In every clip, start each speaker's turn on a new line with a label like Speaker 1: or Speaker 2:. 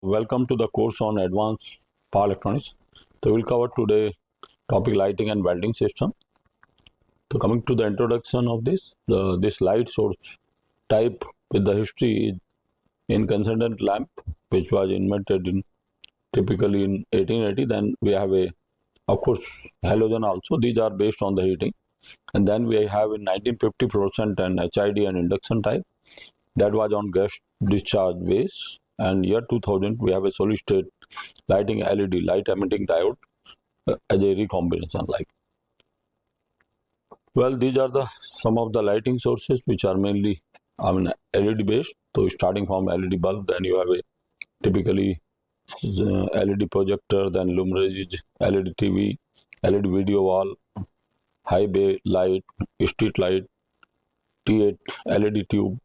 Speaker 1: Welcome to the course on advanced power electronics. So we'll cover today topic lighting and welding system. So coming to the introduction of this light source type with the history is incandescent lamp, which was invented in typically in 1880. Then we have of course halogen also. These are based on the heating. And then we have in 1950 fluorescent and HID and induction type that was on gas discharge base. And year 2000 we have a solid state lighting LED, light emitting diode, as a recombination light. Well, these are some of the lighting sources which are mainly LED based. So starting from LED bulb, then you have a typically LED projector, then luminaires, LED TV, LED video wall, high bay light, street light, T8 LED tube,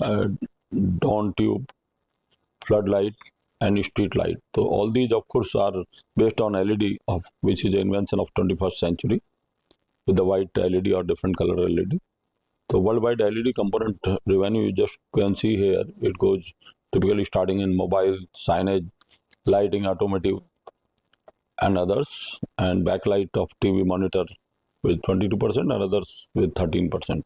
Speaker 1: dawn tube, floodlight, and street light. So all these of course are based on LED, of which is the invention of 21st century with the white LED or different color LED. So worldwide LED component revenue you just can see here, it goes typically starting in mobile, signage, lighting, automotive and others, and backlight of TV monitor with 22% and others with 13%.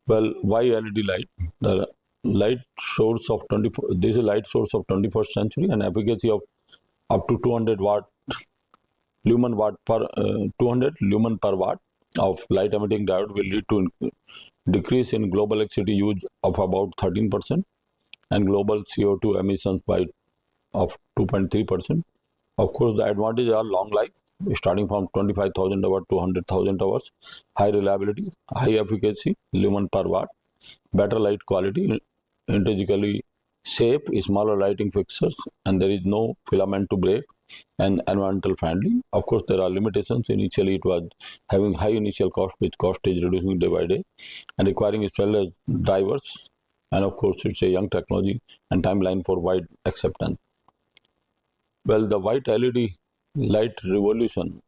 Speaker 1: Well, why LED light? The light source of 24, this is light source of 21st century, and efficacy of up to 200 lumen per watt of light emitting diode will lead to decrease in global electricity use of about 13% and global CO2 emissions by of 2.3%. Of course, the advantages are long life, starting from 25,000 hours to 100,000 hours, high reliability, high efficacy, lumen per watt, better light quality, intrinsically safe, smaller lighting fixtures, and there is no filament to break, and environmental friendly. Of course, there are limitations. Initially, it was having high initial cost, which cost is reducing day by day, and requiring specialized drivers. And of course, it's a young technology and timeline for wide acceptance. Well, the white LED light revolution,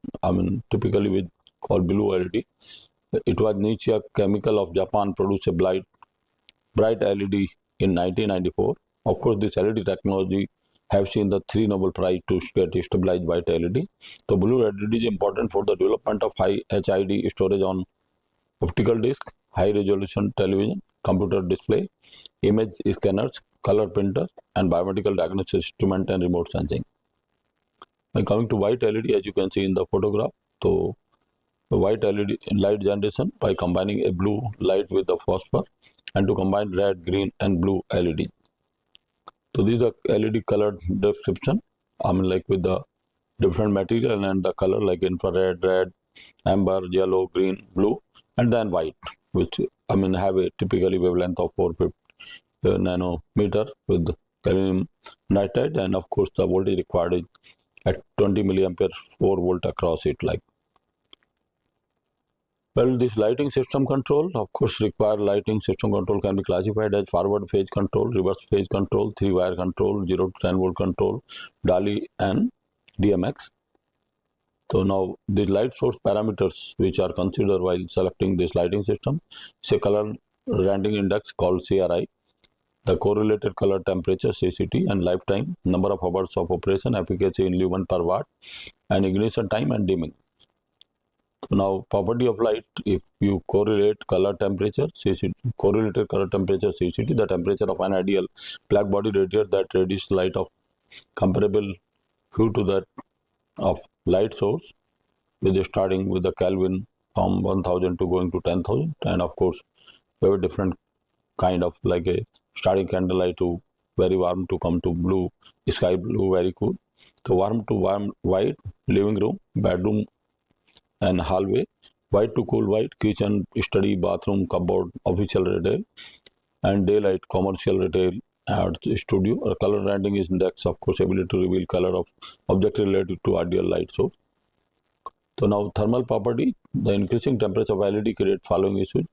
Speaker 1: typically with called blue LED. It was Nichia Chemical of Japan produced a bright LED in 1994. Of course, this LED technology have seen the 3 Nobel Prize to get stabilized white LED. So blue LED is important for the development of high HID storage on optical disc, high resolution television, computer display, image scanners, color printer, and biomedical diagnosis instrument and remote sensing. And coming to white LED, as you can see in the photograph, so the white LED light generation by combining a blue light with the phosphor and to combine red, green and blue LED. So these are LED colored description, like with the different material and the color like infrared, red, amber, yellow, green, blue, and then white, which have a typically wavelength of 450 nanometer with gallium nitride, and of course the voltage required is at 20 milliampere 4 volt across it. Well, this lighting system control, of course, require lighting system control can be classified as forward phase control, reverse phase control, 3-wire control, 0 to 10 volt control, DALI and DMX. So now the light source parameters which are considered while selecting this lighting system, say color rendering index called CRI, the correlated color temperature CCT, and lifetime, number of hours of operation, efficacy in lumen per watt, and ignition time and dimming. So now property of light, if you correlate color temperature CCT, correlated color temperature CCT, the temperature of an ideal black body radiator that radiates light of comparable hue to that of light source, with starting with the Kelvin from 1000 to going to 10,000, and of course we have a different kind of like a starting candlelight to very warm to come to blue, sky blue, very cool. So warm to warm white, living room, bedroom and hallway, white to cool white, kitchen, study, bathroom, cupboard, official retail, and daylight, commercial retail, art studio. A color rendering is index, of course, ability to reveal color of object related to ideal light source. So now thermal property, the increasing temperature of LED create following issues: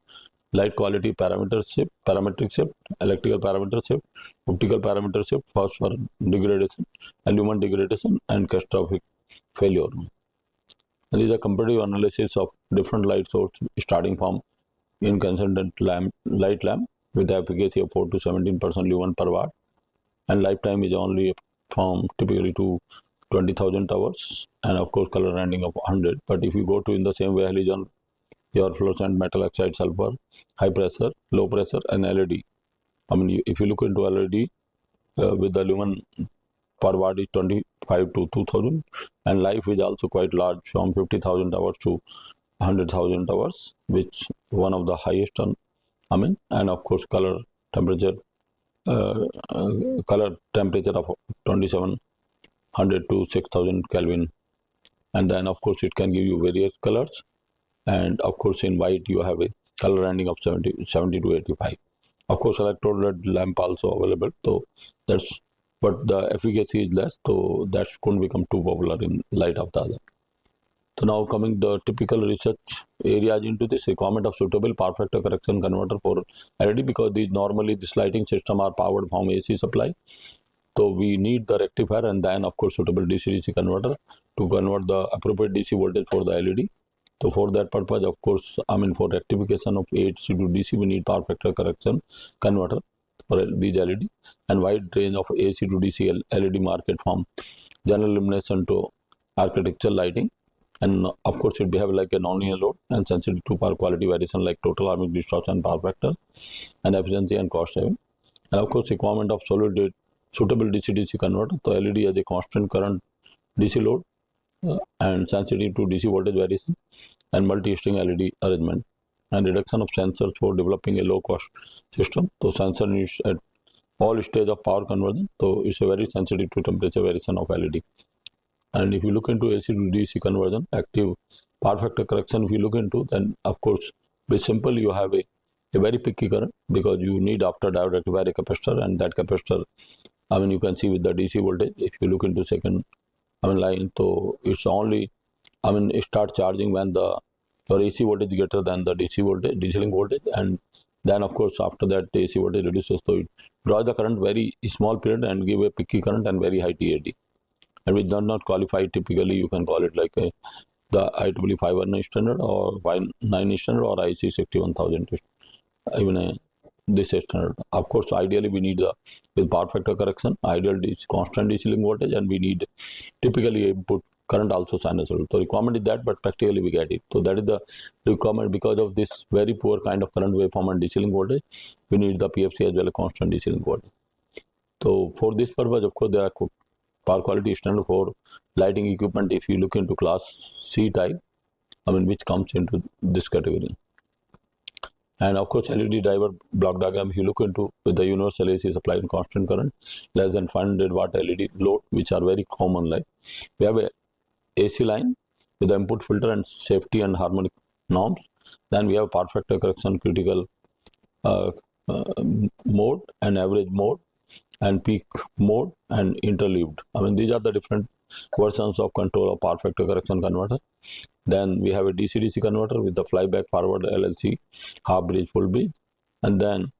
Speaker 1: light quality parameter shift, parametric shift, electrical parameter shift, optical parameter shift, phosphor degradation, lumen degradation, and catastrophic failure. And these are comparative analysis of different light sources starting from incandescent light lamp with the efficacy of 4 to 17% lumen per watt, and lifetime is only from typically to 20,000 hours, and of course color rendering of 100. But if you go to in the same way halogen, your fluorescent metal oxide sulfur, high pressure, low pressure, and LED. I mean, if you look into LED with the lumen per watt is 25 to 2000, and life is also quite large, from 50,000 hours to 100,000 hours, which one of the highest on, I mean, and of course color temperature of 2700 to 6000 Kelvin, and then of course it can give you various colors, and of course in white you have a color rendering of 70 to 85. Of course electrode lamp also available, so that's, but the efficacy is less, so that couldn't become too popular in light of the other. So now coming the typical research areas into this, requirement of suitable power factor correction converter for LED, because these normally this lighting system are powered from AC supply. So we need the rectifier, and then of course suitable DC-DC converter to convert the appropriate DC voltage for the LED. So for that purpose, of course, I mean for rectification of AC to DC, we need power factor correction converter for these LED, and wide range of AC to DC LED market from general illumination to architectural lighting. And of course it behave like a non-linear load and sensitive to power quality variation like total harmonic distortion, power factor, and efficiency and cost saving. And of course requirement of solid suitable DC-DC converter. So LED has a constant current DC load and sensitive to DC voltage variation, and multi-string LED arrangement, and reduction of sensors for developing a low-cost system. So sensor needs at all stage of power conversion, so it's a very sensitive to temperature variation of LED. And if you look into AC to DC conversion, active power factor correction, if you look into, then of course very simple, you have a very picky current, because you need after diode rectifier a capacitor, and that capacitor, I mean you can see with the DC voltage, if you look into second line, so it's only, I mean it starts charging when the your AC voltage greater than the DC voltage, DC link voltage, and then of course after that the AC voltage reduces, so it draws the current very small period and give a picky current and very high TAD, and which does not qualify. Typically you can call it like the IEEE 519 standard or 599 standard or IC 61000, even this standard. Of course ideally we need the with power factor correction, ideal DC, constant DC link voltage, and we need typically input current also sinusoidal. So requirement is that, but practically we get it. So that is the requirement. Because of this very poor kind of current waveform and DC link voltage, we need the PFC as well as constant DC link voltage. So for this purpose, of course, there are power quality standard for lighting equipment. If you look into class C type, I mean which comes into this category. And of course LED driver block diagram, if you look into with the universal AC supply and constant current less than 500 watt LED load, which are very common, like we have a AC line with the input filter and safety and harmonic norms. Then we have power factor correction critical mode and average mode and peak mode and interleaved. I mean these are the different versions of control of power factor correction converter. Then we have a DC-DC converter with the flyback, forward, LLC, half bridge, full bridge. And then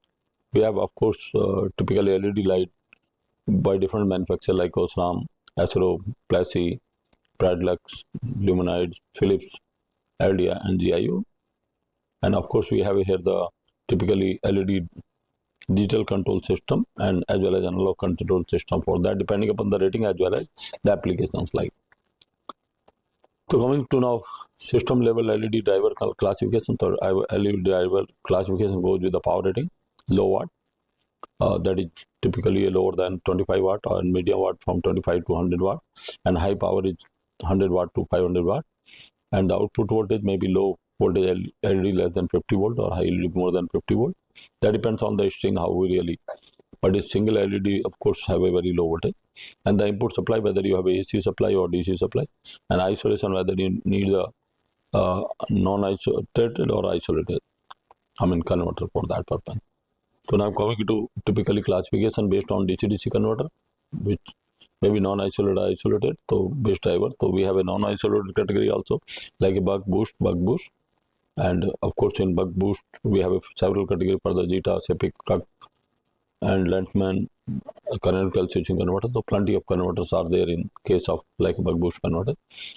Speaker 1: we have of course typically LED light by different manufacturers like Osram, Acero, Plessey, Pradlux, Luminide, Philips, LDI, and GIU. And of course we have here the typically LED digital control system and as well as analog control system for that, depending upon the rating as well as the applications like. So coming to now system level LED driver classification. So LED driver classification goes with the power rating, low watt, that is typically lower than 25 watt, or medium watt from 25 to 100 watt, and high power is 100 watt to 500 watt, and the output voltage may be low voltage LED less than 50 volt or high LED more than 50 volt. That depends on the string how we really, but a single LED of course have a very low voltage. And the input supply, whether you have a AC supply or DC supply, and isolation, whether you need the non-isolated or isolated, I mean converter for that purpose. So now coming to typically classification based on DC-DC converter, which may be non-isolated or isolated, so base driver. So we have a non-isolated category also, like a buck boost, and of course in buck boost we have several categories for the Zeta, Sepik, Cuck, and Lentman canonical switching converter. So plenty of converters are there in case of like buck boost converter.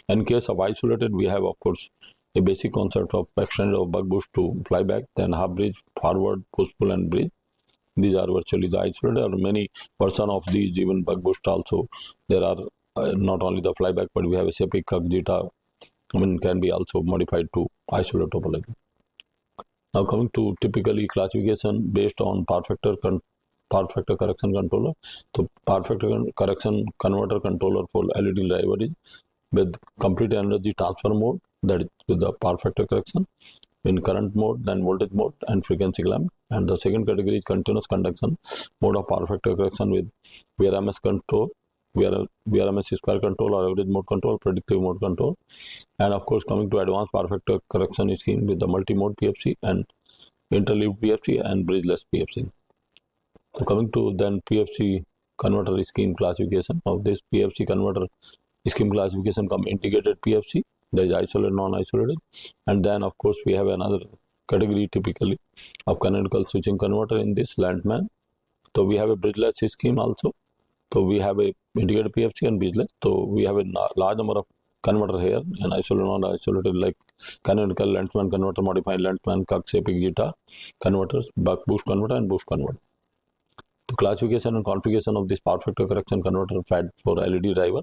Speaker 1: In case of isolated, we have of course a basic concept of extended of buck boost to flyback, then half bridge, forward, push pull and bridge, these are virtually the isolated, or many version of these, even buck boost also. There are not only the flyback, but we have a Sepik, Kak, Jita, can be also modified to isolate topology. Now coming to typically classification based on part factor correction controller. So part factor correction converter controller for LED driver is with complete energy transfer mode, that is with the part factor correction, in current mode, then voltage mode and frequency clamp. And the second category is continuous conduction mode of power factor correction with VRMS control, VRMS square control or average mode control, predictive mode control. And of course, coming to advanced power factor correction scheme with the multi-mode PFC and interleaved PFC and bridgeless PFC. So coming to then PFC converter scheme classification. Of this PFC converter scheme classification come integrated PFC, there is isolated, non-isolated, and then of course we have another category typically of canonical switching converter in this Landman. So we have a bridgeless scheme also. So we have a integrated PFC and bridgeless. So we have a large number of converter here, and isolated, non-isolated, like canonical Landman converter, modified Landman, Kak, Sepik, Jita converters, buck boost converter and boost converter. The classification and configuration of this power factor correction converter FAD for LED driver.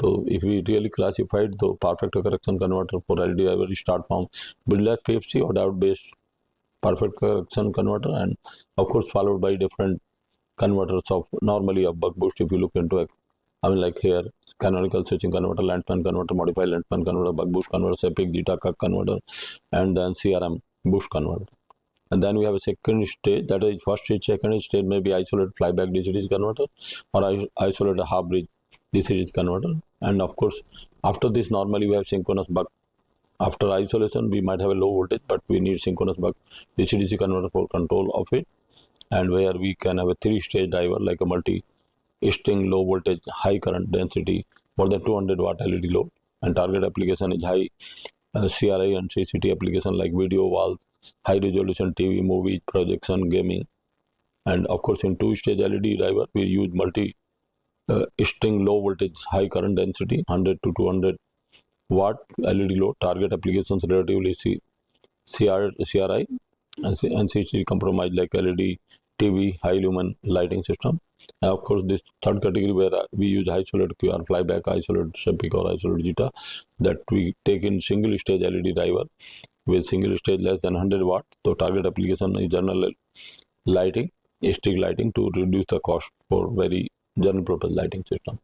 Speaker 1: So if we really classified the power factor correction converter for LED driver, start from bridgeless PFC or diode based power factor correction converter, and of course followed by different converters of normally a buck boost. If you look into it, like here, canonical switching converter, Landman converter, modified Landman converter, buck boost converter, Sepik, Jita, Kak converter, and then CRM boost converter. And then we have a second stage, that is first stage, second stage may be isolated flyback DC converter or isolated half bridge DC converter. And of course, after this, normally we have synchronous buck. After isolation, we might have a low voltage, but we need synchronous buck DC converter for control of it. And where we can have a 3-stage driver like a multi-string low voltage, high current density, more than 200 watt LED load. And target application is high CRI and CCT application like video walls, high resolution TV, movies, projection, gaming. And of course, in 2-stage LED driver, we use multi-string low voltage, high current density, 100 to 200 watt LED load. Target applications relatively CRI and CCT compromise like LED, TV, high lumen lighting system. And of course, this third category where we use isolated QR, flyback, isolated Sepik or isolated Jita, that we take in single stage LED driver with single stage less than 100 watt. So target application is general lighting, street lighting, to reduce the cost for very general purpose lighting system.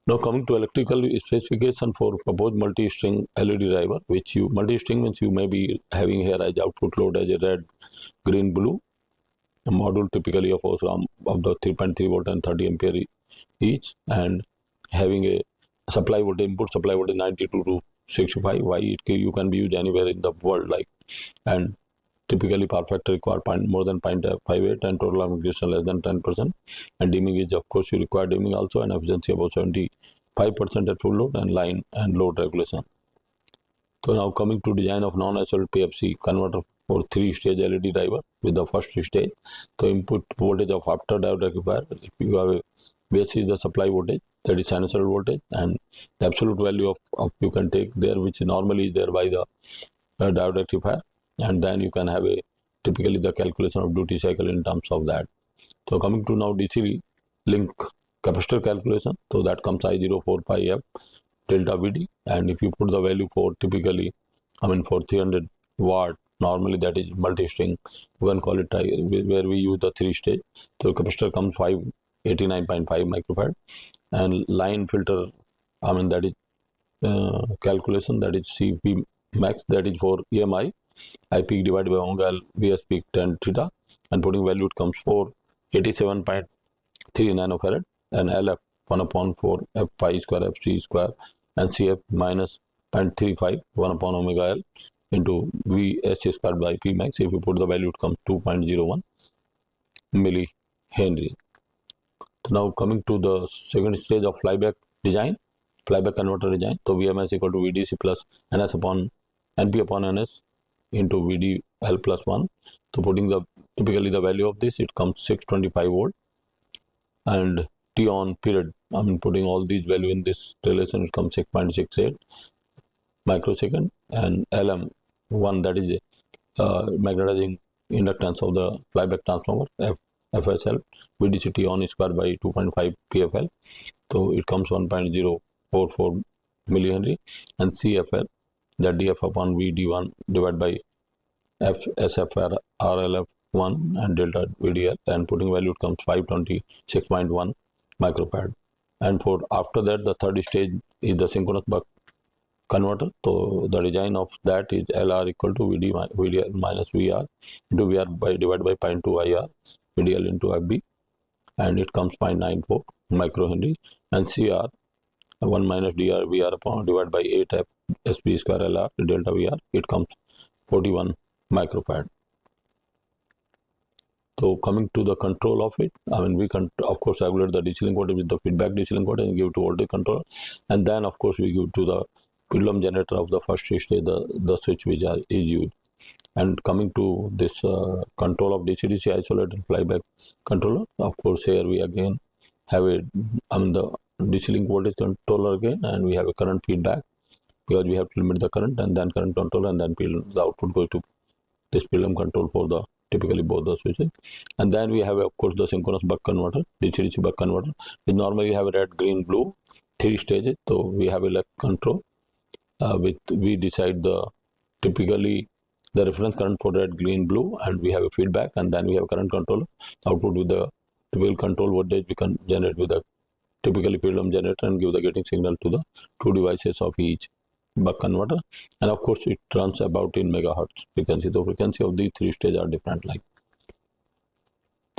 Speaker 1: Now coming to electrical specification for proposed multi-string LED driver, which multi-string means you may be having here as output load as a red, green, blue. A module typically of the 3.3 volt and 30 ampere each, and having a supply voltage, input supply voltage 92 to 65. Why you can be used anywhere in the world, like, and typically power factor require more than 0.58 and total amplification less than 10%. And dimming is, of course, you require dimming also, and efficiency about 75% at full load, and line and load regulation. So now coming to design of non-isolated PFC converter for 3-stage LED driver with the first stage. So input voltage of after diode rectifier, if you have a base is the supply voltage, that is sinusoidal voltage, and the absolute value of you can take there, which normally is there by the diode rectifier, and then you can have a typically the calculation of duty cycle in terms of that. So coming to now DC link capacitor calculation, so that comes I04 pi F delta VD, and if you put the value for typically, for 300 watt, normally that is multi-string, you can call it where we use the 3-stage. So capacitor comes 589.5 microfarad, and line filter, that is calculation, that is CP max, that is for EMI, I peak divided by omega L VS peak tan theta, and putting value it comes 487.3 nanofarad, and LF 1 upon 4 F pi square FC square, and CF minus 0.35 1 upon omega L into VS squared by P max. If you put the value, it comes 2.01 millihenry. So now coming to the second stage of flyback design, flyback converter design. So VMS equal to VDC plus NS upon NP upon NS into VDL plus 1. So putting the typically the value of this, it comes 625 volt, and T on period, putting all these value in this relation, it comes 6.68 microsecond, and LM1, that is magnetizing inductance of the flyback transformer FSL, VDCT on square by 2.5 PFL. So it comes 1.044 millihenry, and CFL, that DF upon VD1 divided by SFR RLF1 and delta VDL, and putting value comes 526.1 microfarad. And for after that, the third stage is the synchronous buck converter. So the design of that is LR equal to VDL minus VR into VR by divided by 0.2 IR VDL into FB, and it comes 0.94 microhenry, and CR 1 minus DR VR upon divided by 8 F SB square LR delta VR, it comes 41 microfarad. So coming to the control of it, I mean, we can of course regulate the DC link voltage with the feedback DC link voltage and give to voltage controller, and then of course we give to the pendulum generator of the first stage the switch which is used. And coming to this control of DC-DC isolated flyback controller, of course here we again have the DC link voltage controller again, and we have a current feedback because we have to limit the current, and then current controller, and then the output goes to this pendulum control for the typically both the switches. And then we have of course the synchronous buck converter, DC-DC buck converter, which normally have a red, green, blue, 3 stages. So we have a left control which we decide typically the reference current for red, green, blue, and we have a feedback, and then we have a current controller output with the typical control voltage we can generate with the typically pendulum generator and give the getting signal to the 2 devices of each buck converter. And of course it runs about in megahertz frequency. The frequency of these 3 stages are different. Like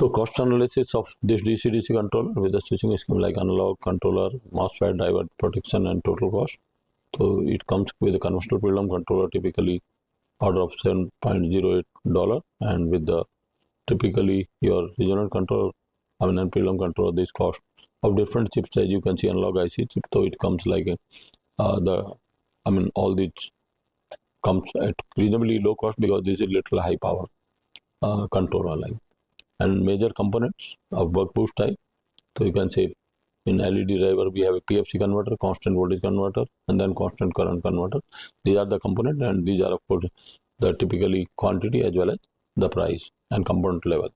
Speaker 1: so, cost analysis of this DC-DC controller with the switching scheme like analog controller, MOSFET, driver protection, and total cost. So it comes with a conventional pendulum controller typically order of $7.08, and with the typically your resonant controller, and pendulum controller, this cost of different chips, as you can see analog IC chip. So it comes like all these comes at reasonably low cost because this is little high power controller like. And major components of buck boost type. So you can say in LED driver we have a PFC converter, constant voltage converter, and then constant current converter. These are the components, and these are of course the typically quantity as well as the price and component level.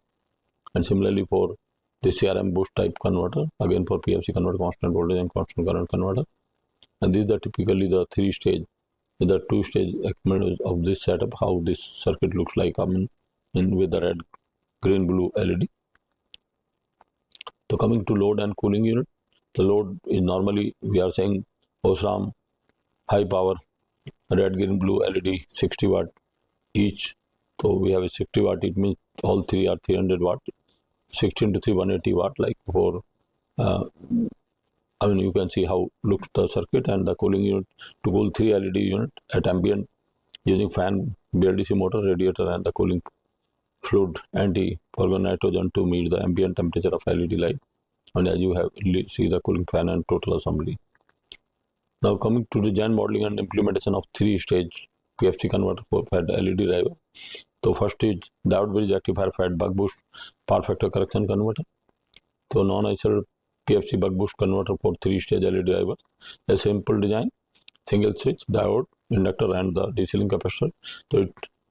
Speaker 1: And similarly for the CRM boost type converter, again for PFC converter, constant voltage and constant current converter. And these are typically the 3 stage, the 2 stage of this setup, how this circuit looks like with the red, green, blue LED. So coming to load and cooling unit, the load is normally we are saying Osram high power red, green, blue LED 60 watt each. So we have a 60 watt, it means all 3 are 300 watt, 16 to 3 180 watt like for you can see how looks the circuit. And the cooling unit to cool 3 LED unit at ambient using fan, BLDC motor, radiator, and the cooling fluid anti-foregone nitrogen to meet the ambient temperature of LED light. And as you have see the cooling fan and total assembly. Now coming to design, modeling, and implementation of 3 stage PFC converter for fed LED driver. So first is diode bridge rectifier fed buck boost power factor correction converter. So non-isolated PFC buck boost converter for 3 stage LED driver. A simple design, single switch, diode, inductor, and the DC link capacitor. So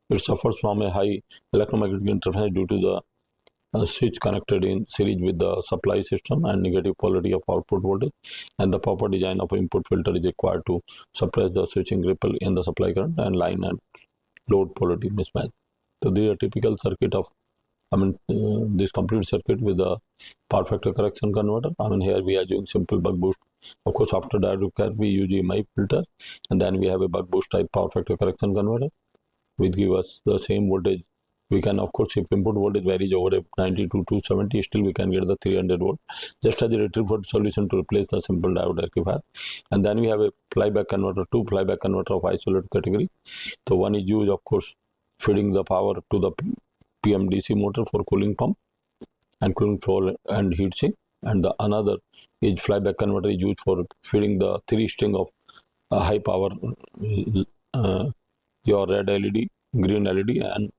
Speaker 1: it suffers from a high electromagnetic interference due to the switch connected in series with the supply system and negative polarity of output voltage, and the proper design of input filter is required to suppress the switching ripple in the supply current and line and load polarity mismatch. So this is a typical circuit of this complete circuit with the power factor correction converter. Here we are using simple buck boost. Of course, after diode repair we use EMI filter, and then we have a buck boost type power factor correction converter which give us the same voltage. We can of course, if input voltage varies over 90 to 270, still we can get the 300 volt just as a retrofit solution to replace the simple diode rectifier. And then we have a flyback converter, 2 flyback converter of isolated category. So one is used of course feeding the power to the PMDC motor for cooling pump and cooling floor and heat sink, and the another is flyback converter is used for feeding the 3 string of high power your red LED, green LED, and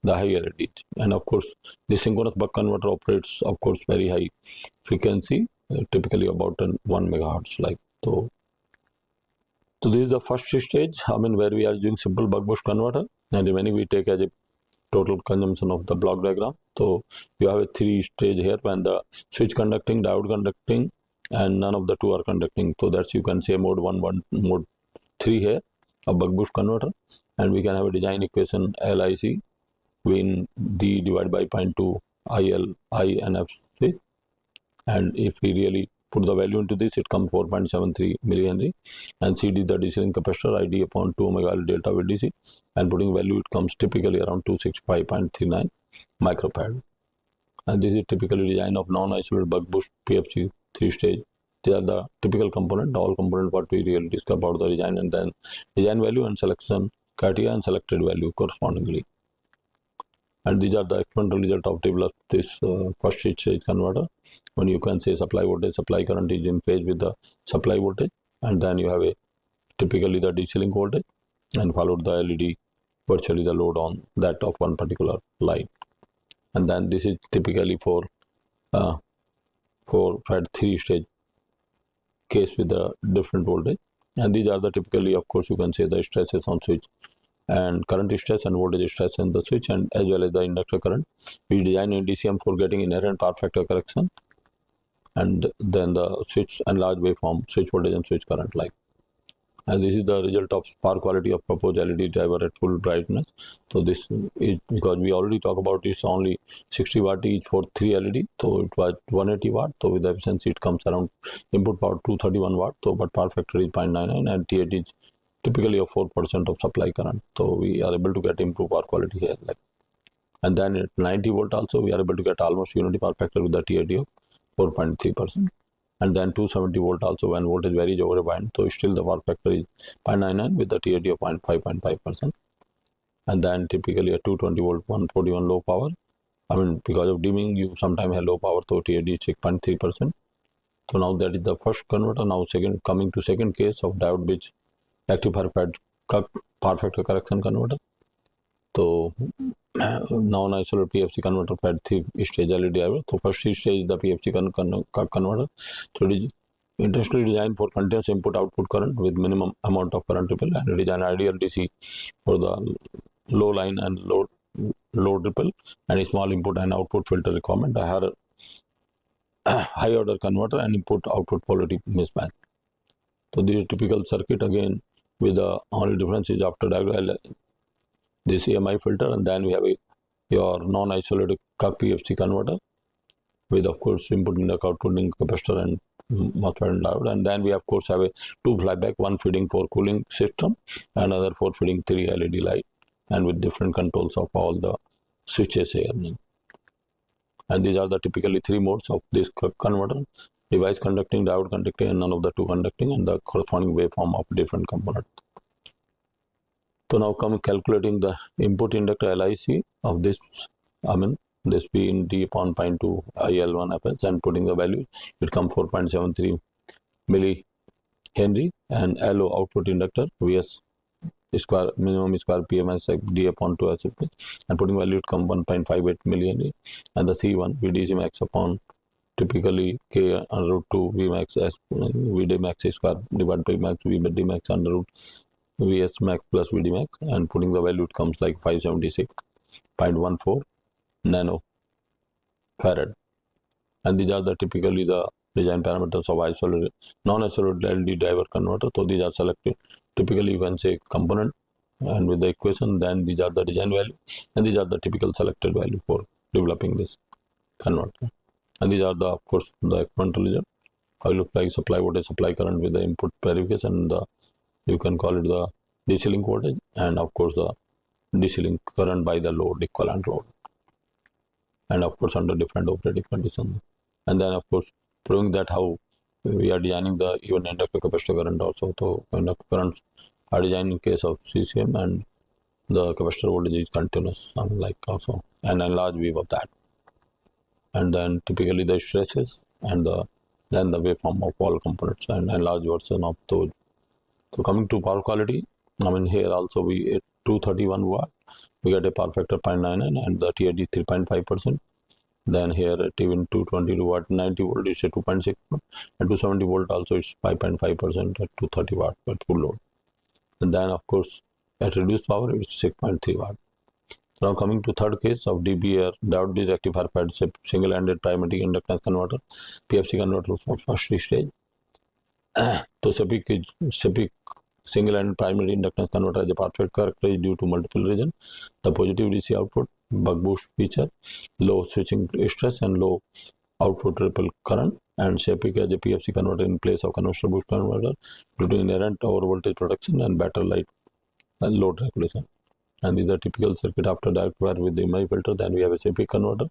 Speaker 1: the high LED. And of course the synchronous buck converter operates of course very high frequency, typically about 1 megahertz like. So this is the first stage where we are using simple buck boost converter, and remaining we take as a total consumption of the block diagram. So you have a 3-stage here when the switch conducting, diode conducting, and none of the two are conducting. So that's you can say mode 1, mode 3 here, a buck-boost converter, and we can have a design equation LIC when D divided by 0.2 IL I and FC, and if we really put the value into this, it comes 4.73 millihenry, and CD the DC link capacitor ID upon 2 omega L delta VDC, and putting value it comes typically around 265.39 microfarad. And this is typically design of non-isolated buck-boost PFC 3-stage. These are the typical component, all component what we really discuss about the design, and then design value and selection criteria and selected value correspondingly. And these are the experimental result of develop this first stage converter. When you can say supply voltage, supply current is in phase with the supply voltage, and then you have a typically the DC link voltage, and followed the LED, virtually the load on that of one particular light. And then this is typically for FAT 3-stage case with the different voltage, and these are the typically, of course, you can say the stresses on switch and current stress and voltage stress in the switch, and as well as the inductor current. We design in DCM for getting inherent power factor correction, and then the switch and large waveform switch voltage and switch current like. And this is the result of power quality of proposed LED driver at full brightness. So this is because we already talk about it's only 60 watt each for 3 LED, so it was 180 watt. So with the efficiency it comes around input power 231 watt. So but power factor is 0.99, and TAT is typically of 4% of supply current. So we are able to get improved power quality here. Like, and then at 90 volt also we are able to get almost unity power factor with the TAT of 4.3%. And then 270 volt also when voltage varies over a band, so still the power factor is 0.99 with the TAT of 0.5%. And then typically a 220 volt 141 low power, I mean because of dimming you sometimes have low power, so TAT is 6.3%. So now that is the first converter. Now coming to second case of diode bridge rectifier power factor correction converter. So non-isolated PFC converter FAT 3-stage LED driver. So first stage is the PFC converter. So it is intentionally designed for continuous input-output current with minimum amount of current ripple, and it is an ideal DC for the low line and load ripple and a small input and output filter requirement, a high order converter and input-output polarity mismatch. So this is typical circuit again, with the only difference is after diagonal this EMI filter, and then we have your non-isolated PFC converter with of course input link, output link, capacitor and MOSFET and diode, and then we of course have a 2 flyback, one feeding for cooling system, another for feeding 3 LED light, and with different controls of all the switches here. And these are the typically 3 modes of this converter: device conducting, diode conducting, and none of the two conducting, and the corresponding waveform of different components. So now come calculating the input inductor LIC of this, I mean this P in D upon 0.2 IL1 FS, and putting the value, it comes 4.73 millihenry, and LO output inductor VS square minimum square PMS D upon 2 SFP, and putting value, it comes 1.58 millihenry, and the C1 VDC max upon typically K under root 2 V max S VD max square divided by max VD max under root Vs max plus Vd max, and putting the value, it comes like 576.14 nano farad. And these are the typically the design parameters of isolated non-isolated LED driver converter. So these are selected typically, you can say component, and with the equation, then these are the design value, and these are the typical selected value for developing this converter. And these are the of course the experimental result. How it look like supply voltage, supply current with the input verification, and the you can call it the DC link voltage, and of course the DC link current by the load, equivalent load, and of course under different operating conditions. And then of course proving that how we are designing the even inductor capacitor current also. So inductor currents are designed in case of CCM, and the capacitor voltage is continuous, like also, and a large wave of that. And then typically the stresses, and then the waveform of all components, and a large version of those. So coming to power quality, I mean here also we at 231 watt we get a power factor 0.99, and the TAD 3.5%. Then here at even 222 watt 90 volt is a 2.6, and 270 volt also is 5.5% at 230 watt at full load. And then of course at reduced power it's 6.3 watt. Now coming to third case of DBR, diode bridge rectifier fed single-ended primary inductance converter, PFC converter for first stage. So SEPIC single-ended primary inductance converter is a perfect characterized due to multiple reasons: the positive DC output, buck boost feature, low switching stress, and low output ripple current. And SEPIC as a PFC converter in place of conventional boost converter due to inherent over voltage protection and better light and load regulation. And these are typical circuit after diode with the MI filter. Then we have a SEPIC converter.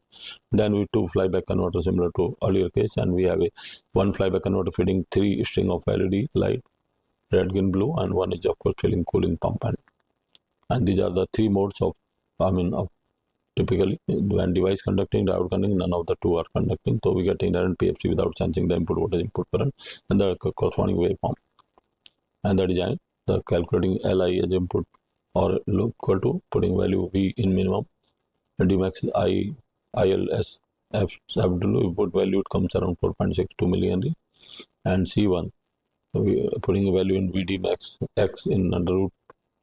Speaker 1: Then we two flyback converter similar to earlier case, and we have a one flyback converter feeding 3 string of LED light, red, green, blue, and one is of course filling cooling pump. And these are the 3 modes of typically when device conducting, diode conducting, none of the 2 are conducting. So we get inherent PFC without sensing the input voltage, input current, and the corresponding waveform. And the design, the calculating Li as input or equal to putting value V in minimum, and Dmax is ILS FW, put value it comes around 4.62 millihenry, and C1 we putting a value in VD max X in under root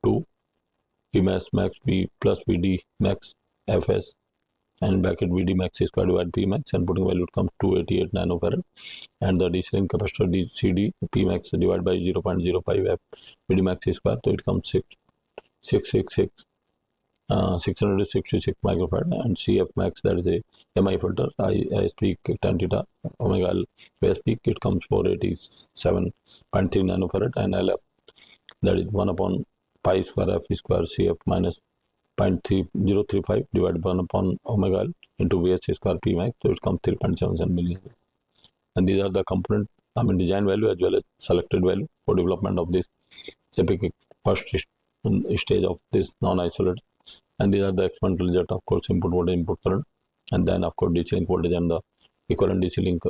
Speaker 1: 2 Pmax max B plus VD max Fs and bracket VD max square divided Pmax, and putting value it comes 288 nanofarad, and the DC link capacitor CD Pmax divided by 0.05 F VD max square, so it comes 666 microfarad, and CF max, that is a MI filter, ISP tan theta omega L base peak, it comes 487.3 nanofarad, and LF, that is 1 upon pi square F square CF minus 0.3035 divided by 1 upon omega L into VS square P max, so it comes 3.77 million. And these are the component design value as well as selected value for development of this SEPIC first stage of this non-isolated. And these are the experimental result, of course, input voltage, input current, and then of course DC link voltage and the equivalent DC link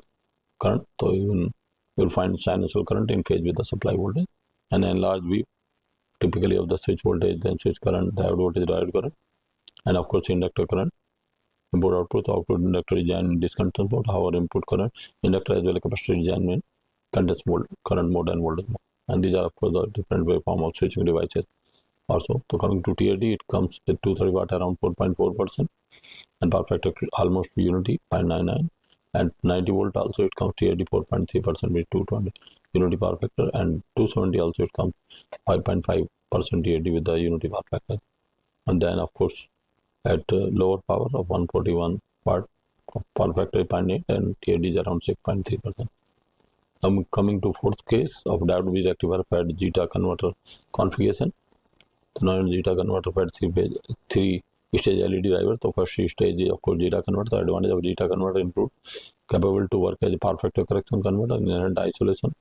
Speaker 1: current. So you will find sinusoidal current in phase with the supply voltage, and enlarged view typically of the switch voltage, then switch current, diode voltage, diode current, and of course inductor current, input output inductor design discontinuous mode, however input current, inductor as well as capacitor design in continuous mode, current mode and voltage mode. And these are of course the different waveform of switching devices also. So coming to TAD, it comes with 230 watt around 4.4%, and power factor almost unity 0.99, and 90 volt also it comes TAD 4.3% with 220 unity power factor, and 270 also it comes 5.5% TAD with the unity power factor. And then of course at lower power of 141 watt power factor 0.8, and TAD is around 6.3%. Coming to fourth case of diode bridge rectifier fed Zeta converter configuration. So now in Zeta converter fed 3 stage LED driver. So first stage is of course Zeta converter. The advantage of Zeta converter include capable to work as a power factor correction converter, inherent isolation,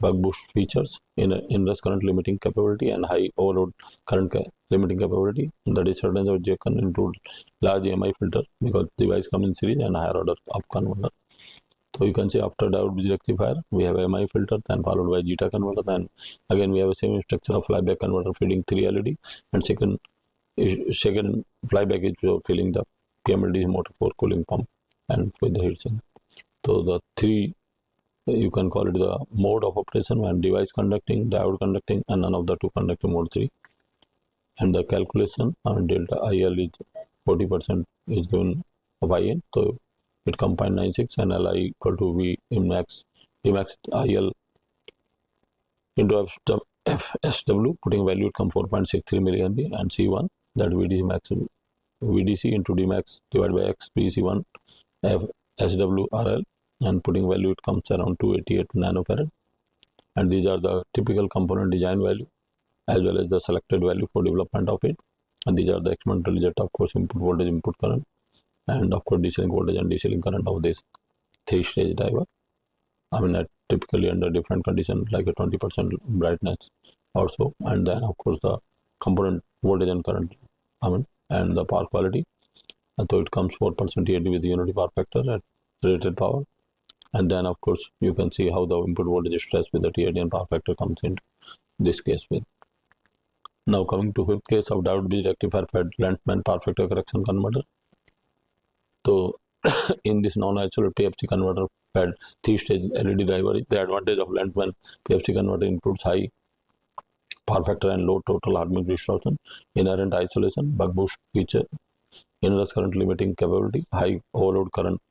Speaker 1: buck boost features, inverse current limiting capability, and high overload current limiting capability. And the disadvantage of Zeta include large MI filter because device comes in series and higher order of converter. So you can say after diode bridge rectifier we have MI filter, then followed by Zeta converter, then again we have a same structure of flyback converter feeding 3 LED, and second flyback is filling the PMLD motor for cooling pump and with the heatsink. So the 3 you can call it the mode of operation when device conducting, diode conducting, and none of the 2 conducting mode 3. And the calculation delta IL is 40% is given of IN, so it comes 0.96, and Li equal to V in max IL into FSW, putting value it comes 4.63 millihenry, and C1 that VDC into Dmax divided by X PC1 FSW RL, and putting value it comes around 288 nanofarad. And these are the typical component design value as well as the selected value for development of it. And these are the experimental result, of course, input voltage, input current, and of course DC link voltage and DC link current of this 3 stage driver. At typically under different conditions like a 20% brightness also, and then of course the component voltage and current and the power quality. And so it comes 4% TAD with unity power factor at rated power. And then of course you can see how the input voltage stress with the TAD and power factor comes into this case with. Now coming to fifth case of diode bridge rectifier fed Lentman power factor correction converter. So in this non-isolated PFC converter fed 3 stage LED driver, the advantage of Lentman PFC converter includes high power factor and low total harmonic distortion, inherent isolation, buck boost feature, inrush current limiting capability, high overload current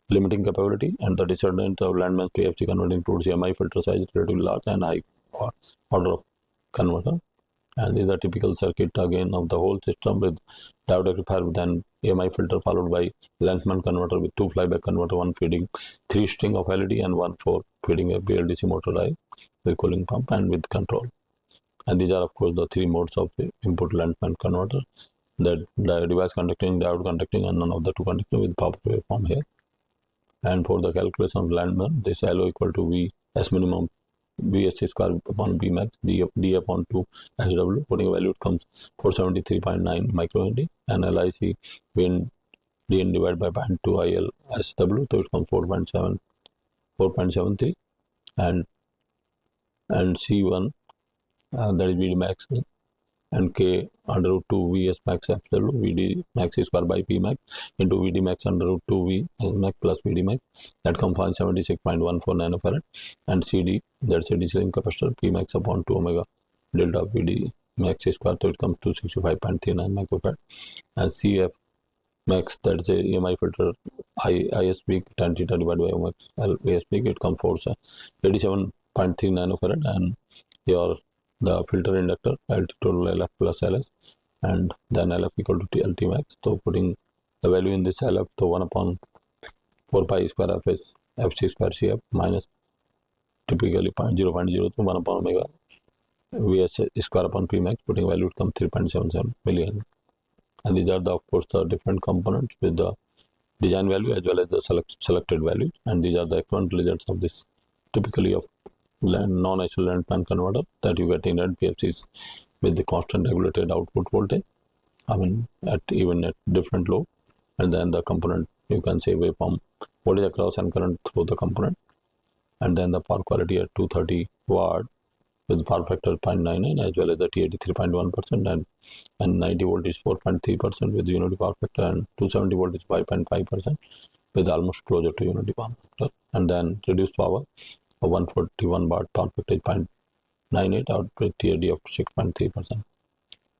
Speaker 1: limiting capability, and the disadvantage of Landmann's PFC converter includes EMI filter size relatively large and high order of converter. And these are typical circuit again of the whole system with diode rectifier with an EMI filter followed by Landmann converter with 2 flyback converter, 1 feeding 3 string of LED and 1 4 feeding a BLDC motor drive with cooling pump and with control. And these are of course the 3 modes of input Landmann converter, that device conducting, diode conducting, and none of the 2 conducting with power waveform here. And for the calculation of Landmann, this LO equal to V S minimum VSC square upon B max D upon 2 SW. Putting a value, it comes 473.9 microhenry, and LIC when DN divided by 0.2 IL SW, so it comes 4.73, and C1 that is VD max, and K under root 2 Vs max SW, VD max square by P max into VD max under root 2 V max plus VD max, that comes 76.14 nanofarad, and CD, that's a DC link capacitor, P max upon 2 omega delta VD max square, so it comes to 65.39 microfarad, and CF max, that's a EMI filter ISP tan theta divided by omega ASP, it comes 87.3 nanofarad, and your the filter inductor LT total LF plus LS, and then LF equal to LT max. So putting the value in this LF, so 1 upon 4 pi square FS FC square CF minus typically 0.0 to 1 upon omega Vs square upon P max, putting value it comes 3.77 million. And these are the of course the different components with the design value as well as the selected values, and these are the equivalent results of this typically of non-natural Landmann converter that you get in PFCs with the constant regulated output voltage, I mean even at different load, and then the component you can say waveform voltage across and current through the component, and then the power quality at 230 watt with power factor 0.99 as well as the TAD 3.1%, and 90 volt is 4.3% with unity power factor, and 270 volt is 5.5% with almost closer to unity power factor, and then reduced power of 141 watt, power factor is 0.98 out with TAD of 6.3%.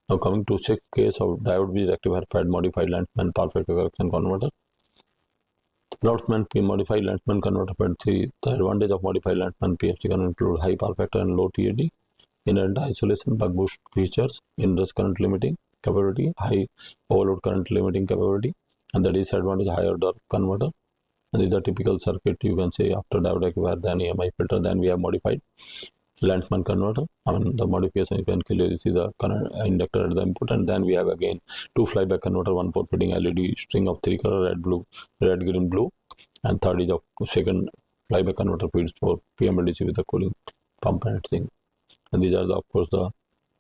Speaker 1: Now coming to 6th case of diode bridge rectifier fed modified Landmann power factor correction converter. Landmann modified Landmann converter fed 3. The advantage of modified Landmann PFC can include high power factor and low TAD, inherent isolation, buck boost features, inrush current limiting capability, high overload current limiting capability, and the disadvantage high order converter. And these are typical circuit you can say after diode rectifier, then EMI filter, then we have modified Landmann converter. I mean the modification you can clearly see the current inductor at the input, and then we have again 2 flyback converter, 1 4 feeding LED string of 3 color red green blue, and third is of second flyback converter feeds for PMLDC with the cooling pump and everything. And these are the, of course the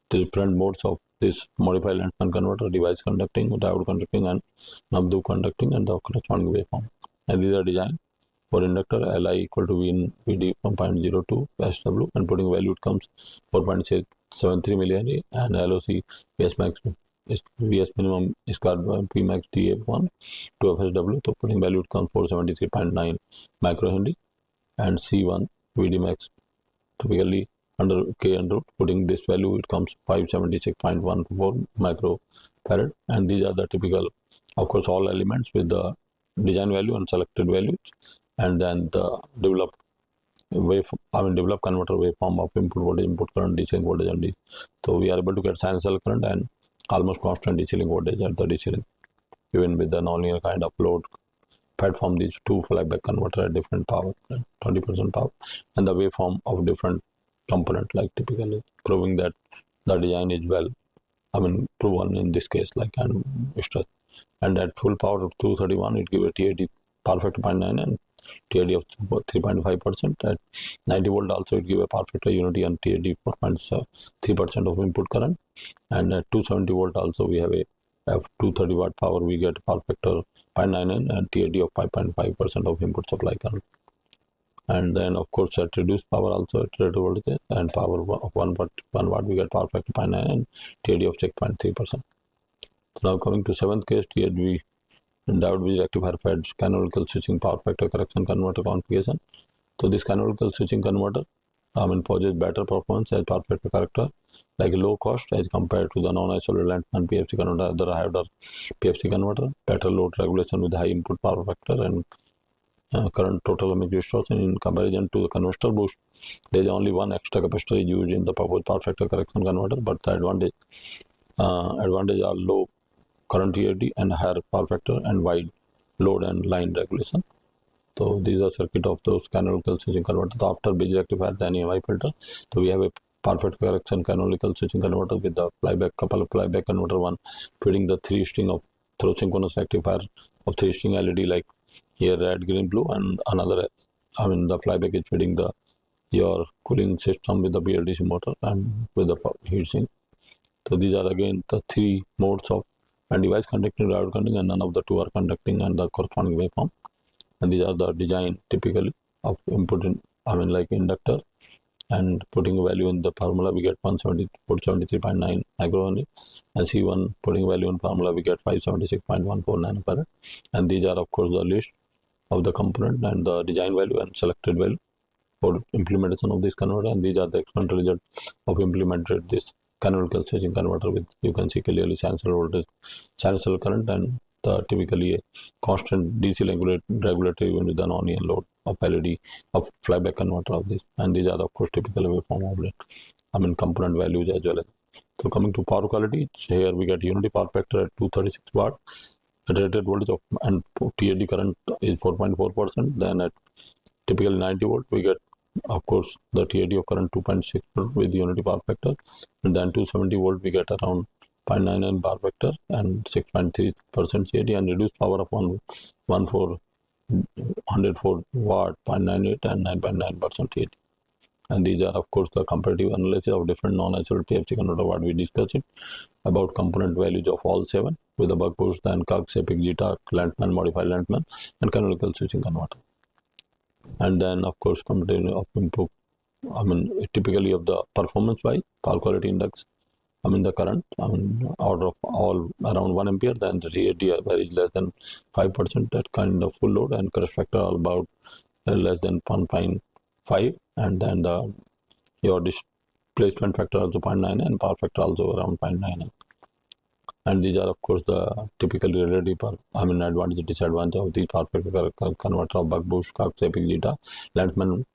Speaker 1: different modes of this modified Landmann converter: device conducting, diode conducting, and Nabdu conducting, and the corresponding waveform. And these are designed for inductor Li equal to V in VD from 0.02 SW, and putting value it comes 4.73 millihenry, and LOC VS max is VS minimum square by P max DF1 to FSW, so putting value it comes 473.9 microhenry, and C1 VD max typically under K under root, putting this value it comes 576.14 microfarad, and these are the typical of course all elements with the design value and selected values, and then the developed converter waveform of input voltage, input current, DC link voltage, and DC. So we are able to get sinusoidal current and almost constant DC link voltage at the DC link, even with the nonlinear kind of load fed from these 2 flyback converter at different power, 20% power, and the waveform of different component, like typically proving that the design is well, I mean proven in this case, like and at full power of 231 it gives a TAD power factor 0.9 and TAD of 3.5%. At 90 volt also it gives a power factor unity and TAD 4.3% of input current, and at 270 volt also we have a 230 watt power, we get power factor 0.99 and TAD of 5.5% of input supply current. And then of course at reduced power also at rated voltage and power of 1 watt we get power factor 0.9 and TAD of 6.3%. Now coming to 7th case, THV diode bridge rectifier fed canonical switching power factor correction converter configuration. So this canonical switching converter poses better performance as power factor corrector like low cost as compared to the non-isolated Lantman PFC converter, other higher PFC converter, better load regulation with high input power factor and current total dynamic distortion in comparison to the converter boost. There is only one extra capacitor used in the power factor correction converter, but the advantage are low current TAD and higher power factor and wide load and line regulation. So these are circuit of those canonical switching converter. So after bridge rectifier, then EMI filter. So we have a perfect correction canonical switching converter with the flyback, couple of flyback converter, one feeding the 3 string of through synchronous rectifier of 3 string LED like here red, green, blue, and another, the flyback is feeding the your cooling system with the BLDC motor and with the heat sink. So these are again the 3 modes of and device conducting, diode conducting, and none of the 2 are conducting and the corresponding waveform. And these are the design typically of input in, like inductor, and putting a value in the formula we get 173.9 microhenry, and C1 putting value in formula we get 576.14 nanofarad. And these are of course the list of the component and the design value and selected value for implementation of this converter. And these are the experimental results of implemented this canonical switching converter with, you can see clearly, sinusoidal voltage, sinusoidal current, and the typically a constant DC regulatory even with the non-EN load of LED of flyback converter of this. And these are the, of course, typical waveform of it. Component values as well. So coming to power quality, here we get unity power factor at 236 watt at rated voltage of, and TAD current is 4.4%. Then at typically 90 volt we get, of course, the TAD of current 2.6 with unity power factor, and then 270 volt we get around 0.99 power factor and 6.3% CAD, and reduced power of 104 watt 0.98 and 9.9% CAD. And these are of course the comparative analysis of different non-isolated PFC converter what we discussed it about component values of all 7 with the buck boost, then Cox, Epic, Zeta, Lantman, modified Lantman, and canonical switching converter. And then of course comparative of input, typically of the performance by power quality index, the current, order of all around 1 ampere, then the TAD varies less than 5% at kind of full load, and correct factor about less than 1.5, and then your displacement factor also 0.9 and power factor also around 0.9. And these are of course the typically relative advantage and disadvantage of the power factor converter of buck boost, Cox, Epic, Zeta, Lantman,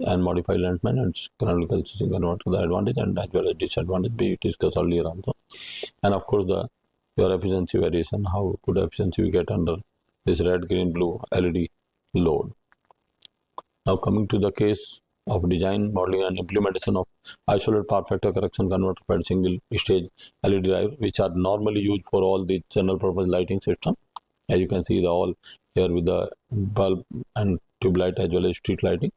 Speaker 1: and modified Lantman and canonical switching converter. The advantage and as well as disadvantage we discussed earlier also. And of course your efficiency variation, how good efficiency we get under this red, green, blue LED load. Now coming to the case of design, modeling, and implementation of isolated power factor correction converter for single stage LED drive, which are normally used for all the general purpose lighting system. As you can see, the all here with the bulb and tube light as well as street lighting.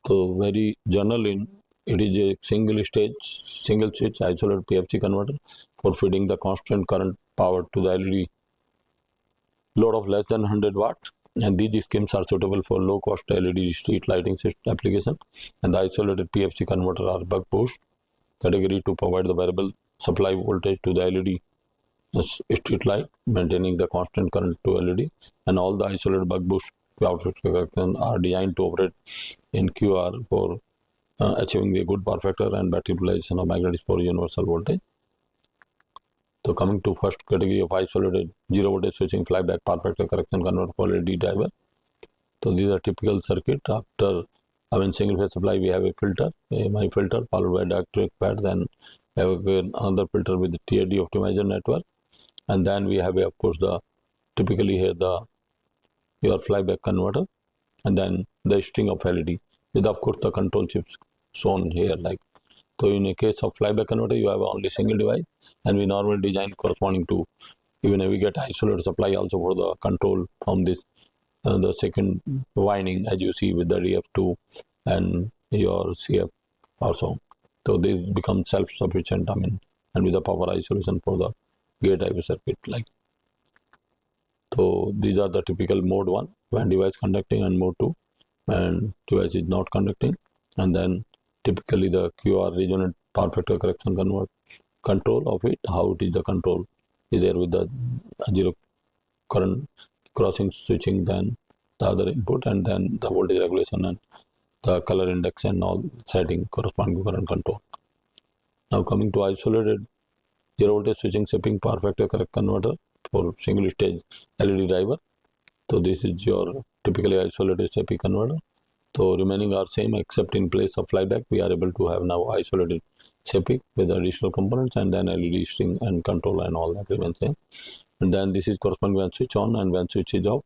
Speaker 1: So very generally, it is a single switch isolated PFC converter for feeding the constant current power to the LED load of less than 100 watt. And these schemes are suitable for low cost LED street lighting system application. And the isolated PFC converter are buck boost category to provide the variable supply voltage to the LED street light, maintaining the constant current to LED. And all the isolated buck boost power factor correction are designed to operate in QR for achieving a good power factor and better utilization of magnetic for universal voltage. So coming to first category of isolated zero voltage switching flyback power factor correction converter for LED driver. So these are typical circuit. After single phase supply, we have a filter, EMI filter followed by dielectric pad, then we have another filter with the TAD optimizer network, and then we have of course the typically here your flyback converter, and then the string of LED with of course the control chips shown here like. So in a case of flyback converter, you have only single device, and we normally design corresponding to, even if we get isolated supply also for the control from this the second winding, as you see with the DF2 and your CF also. So they become self-sufficient, and with the power isolation for the gate driver circuit like. So these are the typical mode 1 when device conducting, and mode 2 when device is not conducting. And then typically the QR resonant power factor correction control of it, how it is the control is there with the zero current crossing switching, then the other input, and then the voltage regulation and the color index and all setting corresponding to current control. Now coming to isolated zero voltage switching shaping power factor correct converter for single stage LED driver. So this is your typically isolated shaping converter. So remaining are same, except in place of flyback we are able to have now isolated shaping with additional components, and then LED string and control and all that remains same. And then this is corresponding when switch on and when switch is off,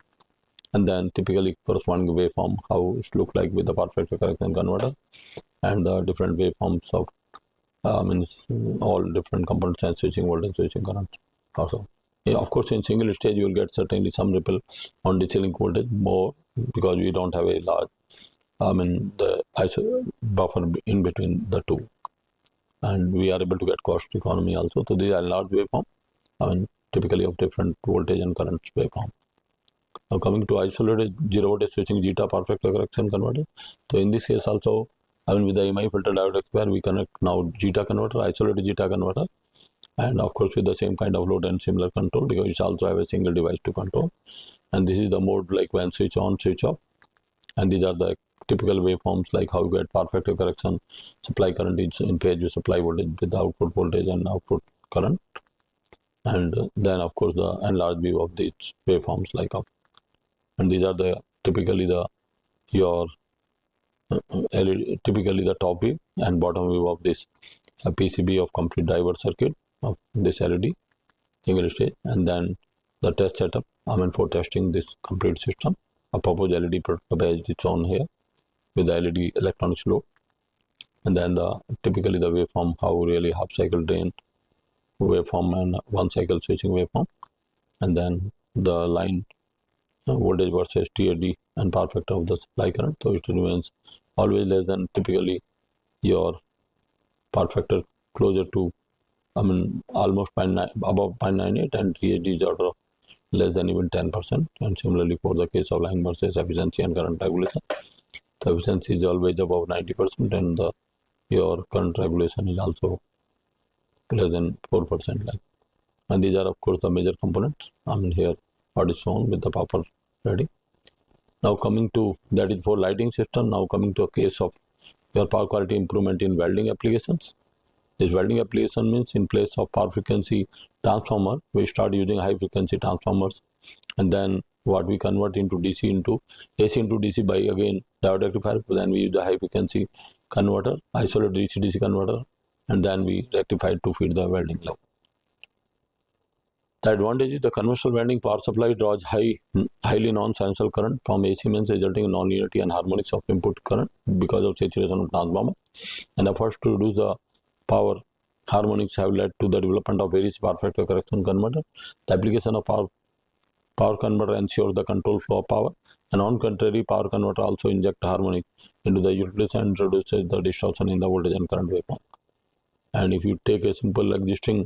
Speaker 1: and then typically corresponding waveform how it look like with the power factor correction converter, and the different waveforms of means all different components and switching voltage, switching current also. Yeah, of course in single stage you will get certainly some ripple on DC link voltage more, because we don't have a large the buffer in between the two, and we are able to get cost economy also. So these are large waveform, typically of different voltage and current waveform. Now coming to isolated zero voltage switching zeta power factor correction converter. So in this case also, with the EMI filter diode rectifier, we connect now zeta converter, isolated zeta converter, and of course with the same kind of load and similar control, because it also have a single device to control. And this is the mode like when switch on, switch off, and these are the typical waveforms like how you get power factor correction. Supply current is in phase with supply voltage with the output voltage and output current, and then of course the enlarged view of these waveforms like up. And these are the typically the your LED, typically the top view and bottom view of this PCB of complete driver circuit of this LED single stage, and then the test setup for testing this complete system. A proposed LED protocol is shown here with the LED electronics load, and then the typically the waveform how really half cycle drain waveform and one cycle switching waveform, and then the line voltage versus TAD and power factor of the supply current. So it remains always less than typically your power factor closer to almost above 0.98, and TAD is order of less than even 10%. And similarly for the case of line versus efficiency and current regulation, the efficiency is always above 90%, and your current regulation is also less than 4%. Like, and these are of course the major components. Here what is shown with the proper ready. Now coming to that is for lighting system. Now coming to a case of your power quality improvement in welding applications. This welding application means in place of power frequency transformer, we start using high frequency transformers, and then what we convert into DC into AC into DC by again diode rectifier. Then we use the high frequency converter, isolated DC-DC converter, and then we rectify it to feed the welding load. The advantage is the conventional welding power supply draws highly non-sequential current from AC mains, resulting in non-linearity and harmonics of input current because of saturation of transformer. And efforts to reduce the power harmonics have led to the development of various power factor correction converter. The application of power converter ensures the control flow of power, and on contrary, power converter also inject harmonic into the utilities and introduces the distortion in the voltage and current waveform. And if you take a simple existing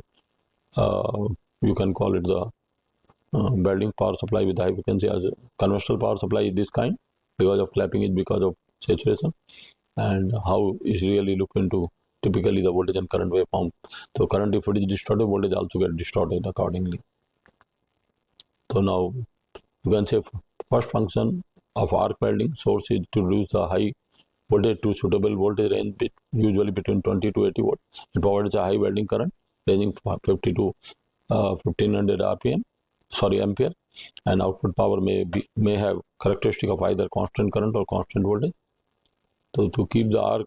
Speaker 1: you can call it the welding power supply with high frequency as a conventional power supply is this kind, because of clapping is because of saturation, and how is really look into typically the voltage and current waveform. So current if it is distorted, voltage also get distorted accordingly. So now you can say first function of arc welding source is to reduce the high voltage to suitable voltage range, usually between 20 to 80 volts. It provides a high welding current ranging from 50 to 1500 ampere, and output power may have characteristic of either constant current or constant voltage. So to keep the arc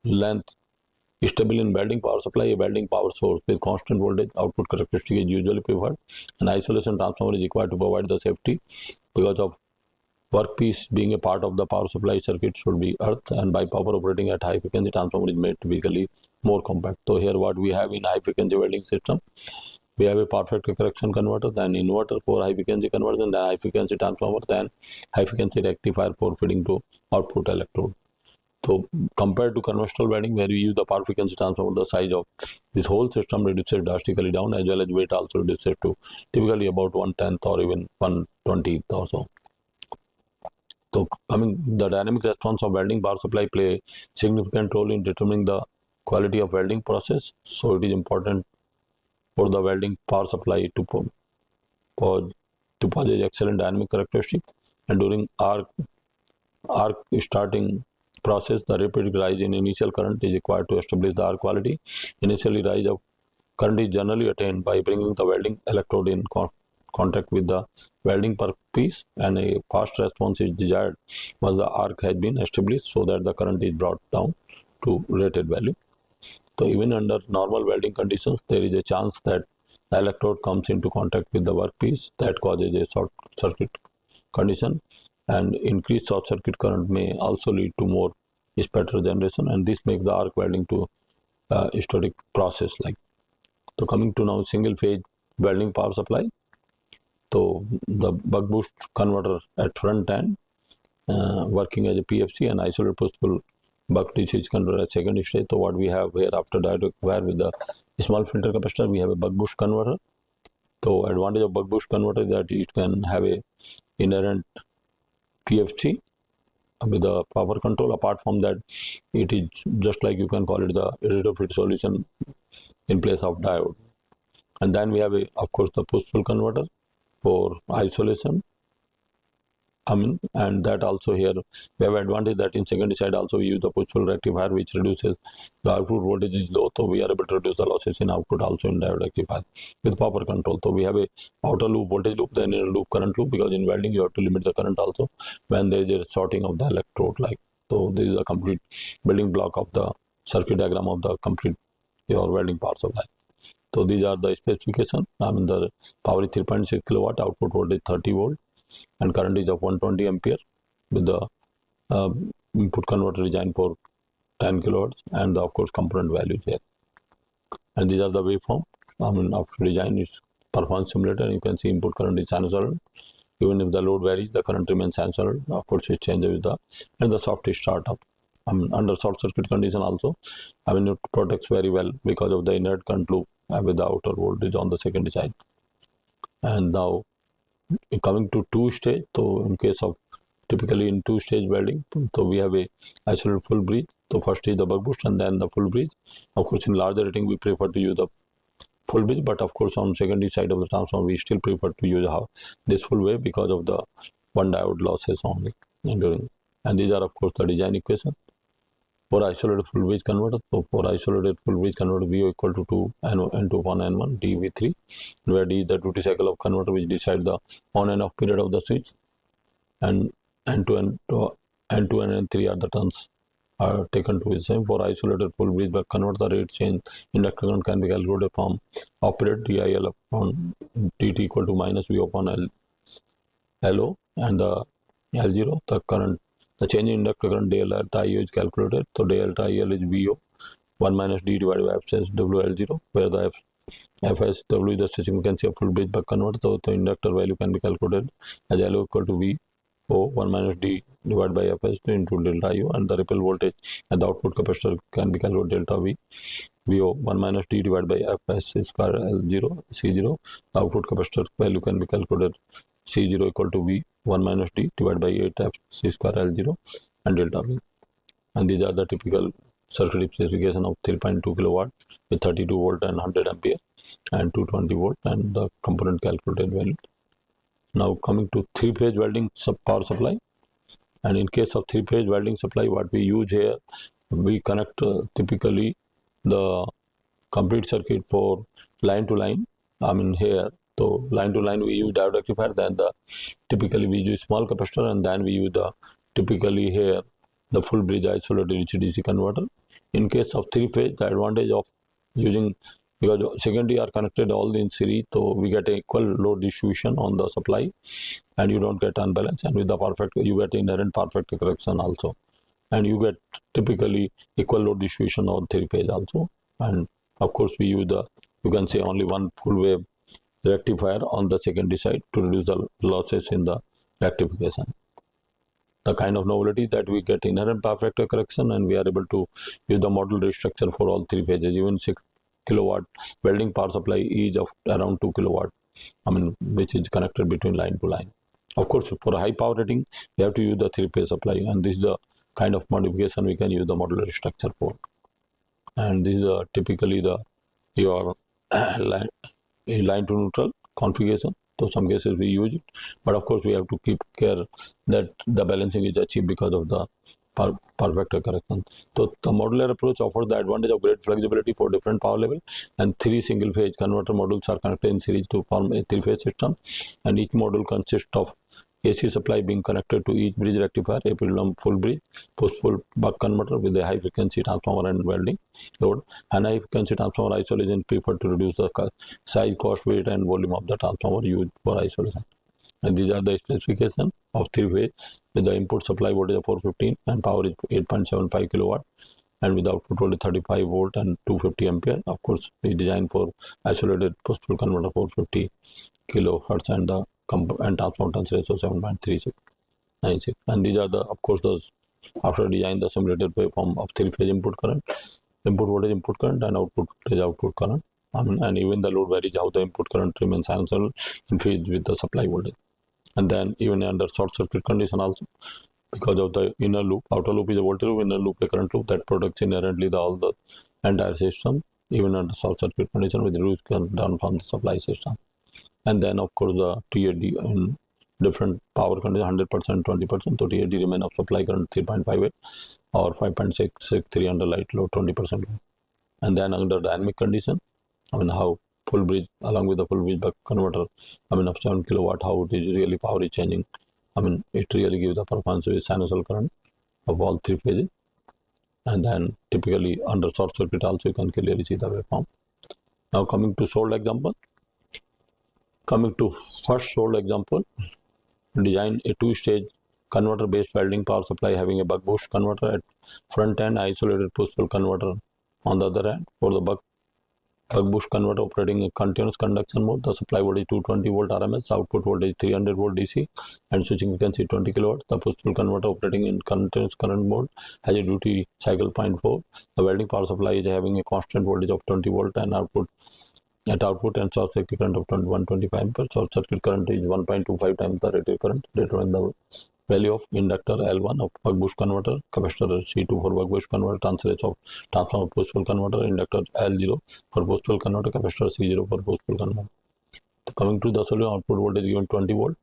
Speaker 1: length stable in welding power supply, a welding power source with constant voltage output characteristic is usually preferred. An isolation transformer is required to provide the safety, because of workpiece being a part of the power supply circuit should be earth, and by power operating at high frequency transformer is made typically more compact. So here what we have in high frequency welding system, we have a power factor correction converter, then inverter for high frequency conversion, then high frequency transformer, then high frequency rectifier for feeding to output electrode. So compared to conventional welding where we use the power frequency transformer, the size of this whole system reduces drastically down, as well as weight also reduces to typically about 1/10 or even 1/20 or so. So the dynamic response of welding power supply play a significant role in determining the quality of welding process. So it is important for the welding power supply to possess excellent dynamic characteristics, and during arc starting process, the rapid rise in initial current is required to establish the arc quality. Initially, rise of current is generally attained by bringing the welding electrode in contact with the welding piece, and a fast response is desired once the arc has been established so that the current is brought down to rated value. So even under normal welding conditions, there is a chance that the electrode comes into contact with the workpiece that causes a short circuit condition, and increased short circuit current may also lead to more spatter generation, and this makes the arc welding to historic process like. So coming to now single phase welding power supply. So the buck boost converter at front end working as a PFC and isolated push-pull buck DC converter at second stage. So what we have here after dielectric wire with the small filter capacitor, we have a buck boost converter. So advantage of buck boost converter is that it can have a inherent PFC with the power control. Apart from that, it is just like you can call it the retrofit solution in place of diode. And then we have of course the push-pull converter for isolation. And that also here we have advantage that in secondary side also we use the push-pull rectifier, which reduces the output voltage is low, so we are able to reduce the losses in output also in diode rectifier with power control. So we have a outer loop voltage loop, then inner loop current loop, because in welding you have to limit the current also when there is a sorting of the electrode like. So this is a complete building block of the circuit diagram of the complete your welding power supply. So these are the specifications. The power is 3.6 kilowatt, output voltage 30 volt, and current is of 120 ampere with the input converter designed for 10 kilowatts, and of course component values here. And these are the waveform. After design is performance simulator. You can see input current is sinusoidal. Even if the load varies, the current remains sinusoidal. Of course, it changes with the soft startup. Under short circuit condition also, it protects very well because of the inert current loop with the outer voltage on the secondary side. And now coming to two-stage, so in case of typically in two-stage welding, so we have a isolated full bridge. So first is the buck boost and then the full bridge. Of course, in larger rating we prefer to use the full bridge, but of course on secondary side of the transformer we still prefer to use this full wave because of the one diode losses only. And these are of course the design equation for isolated full bridge converter. So for isolated full bridge converter, VO equal to 2 N2 upon N1 dV3, where D is the duty cycle of converter which decides the on and off period of the switch, and N2 and N3 are the turns are taken to be the same. For isolated full bridge buck converter, the rate change inductor current can be calculated from off period DIL upon DT equal to minus V upon LO, and the L0, the change in inductor current delta IO is calculated. So delta IL is VO 1 minus D divided by Fs WL0, where the Fsw is the stretching frequency of full bridge buck converter. So the inductor value can be calculated as LO equal to VO 1 minus D divided by Fs into delta IO, and the ripple voltage at the output capacitor can be calculated delta VO 1 minus D divided by Fs square L0 C0. The output capacitor value can be calculated C0 equal to V 1 minus D divided by 8 F C square L0 and delta V. And these are the typical circuit specification of 3.2 kilowatt with 32 volt and 100 ampere and 220 volt and the component calculated value. Now coming to three-phase welding power supply. And in case of three-phase welding supply, what we use here, we connect typically the complete circuit for line to line. Here, so line to line we use diode rectifier, then typically we use small capacitor, and then we use typically here the full bridge isolated DC converter. In case of three phase, the advantage of using, because secondary are connected all in series, so we get equal load distribution on the supply and you don't get unbalance, and with the perfect you get inherent perfect correction also, and you get typically equal load distribution on three phase also. And of course we use you can say only one full wave rectifier on the secondary side to reduce the losses in the rectification. The kind of novelty that we get inherent power factor correction, and we are able to use the model rate structure for all three phases. Even 6 kilowatt welding power supply is of around 2 kilowatt, which is connected between line to line. Of course, for a high power rating, you have to use the three-phase supply, and this is the kind of modification we can use the modular structure for. And this is typically your line to neutral configuration. So some cases we use it, but of course we have to keep care that the balancing is achieved because of the perfect correction. So the modular approach offers the advantage of great flexibility for different power level, and 3 single phase converter modules are connected in series to form a 3-phase system, and each module consists of AC supply being connected to each bridge rectifier, a pendulum full bridge, push-pull buck converter with a high frequency transformer and welding load, and high frequency transformer isolation preferred to reduce the size, cost, weight and volume of the transformer used for isolation. And these are the specifications of 3-phase with the input supply voltage of 415 and power is 8.75 kilowatt, and with output voltage 35 volt and 250 ampere. Of course, we designed for isolated push-pull converter 450 kilohertz and the transformer turns ratio 7.3696. And these are the, of course, those after design the simulated waveform of 3-phase input current, input voltage, input current, and output voltage, output current. And even the load varies how the input current remains sinusoidal in phase with the supply voltage. And then even under short circuit condition also, because of the inner loop, outer loop is a voltage loop, inner loop a current loop that protects inherently all the entire system, even under short circuit condition with reduced current down from the supply system. And then of course the TAD in different power condition 100%, 20%. So TAD remain of supply current 3.58 or 5.663 under light load 20%. And then under dynamic condition, how full bridge along with the full bridge buck converter, of 7 kilowatt, how it is really power is changing. It really gives the performance with sinusoidal current of all 3 phases. And then typically under short circuit also you can clearly see the waveform. Now coming to sold example. Coming to first sold example, design a 2-stage converter based welding power supply having a buck boost converter at front end, isolated push-pull converter on the other end. For the buck boost converter operating in continuous conduction mode, the supply voltage 220 volt RMS, output voltage 300 volt DC, and switching frequency 20 kilowatts. The push-pull converter operating in continuous current mode has a duty cycle 0.4. The welding power supply is having a constant voltage of 20 volt and output and short circuit current of 125 ampere. Short circuit current is 1.25 times the rated current. Determine the value of inductor L1 of buck boost converter, capacitor C2 for buck boost converter, transfer of transformer push-pull converter, inductor L0 for push-pull converter, capacitor C0 for push-pull converter. So coming to the solution, output voltage given 20 volt,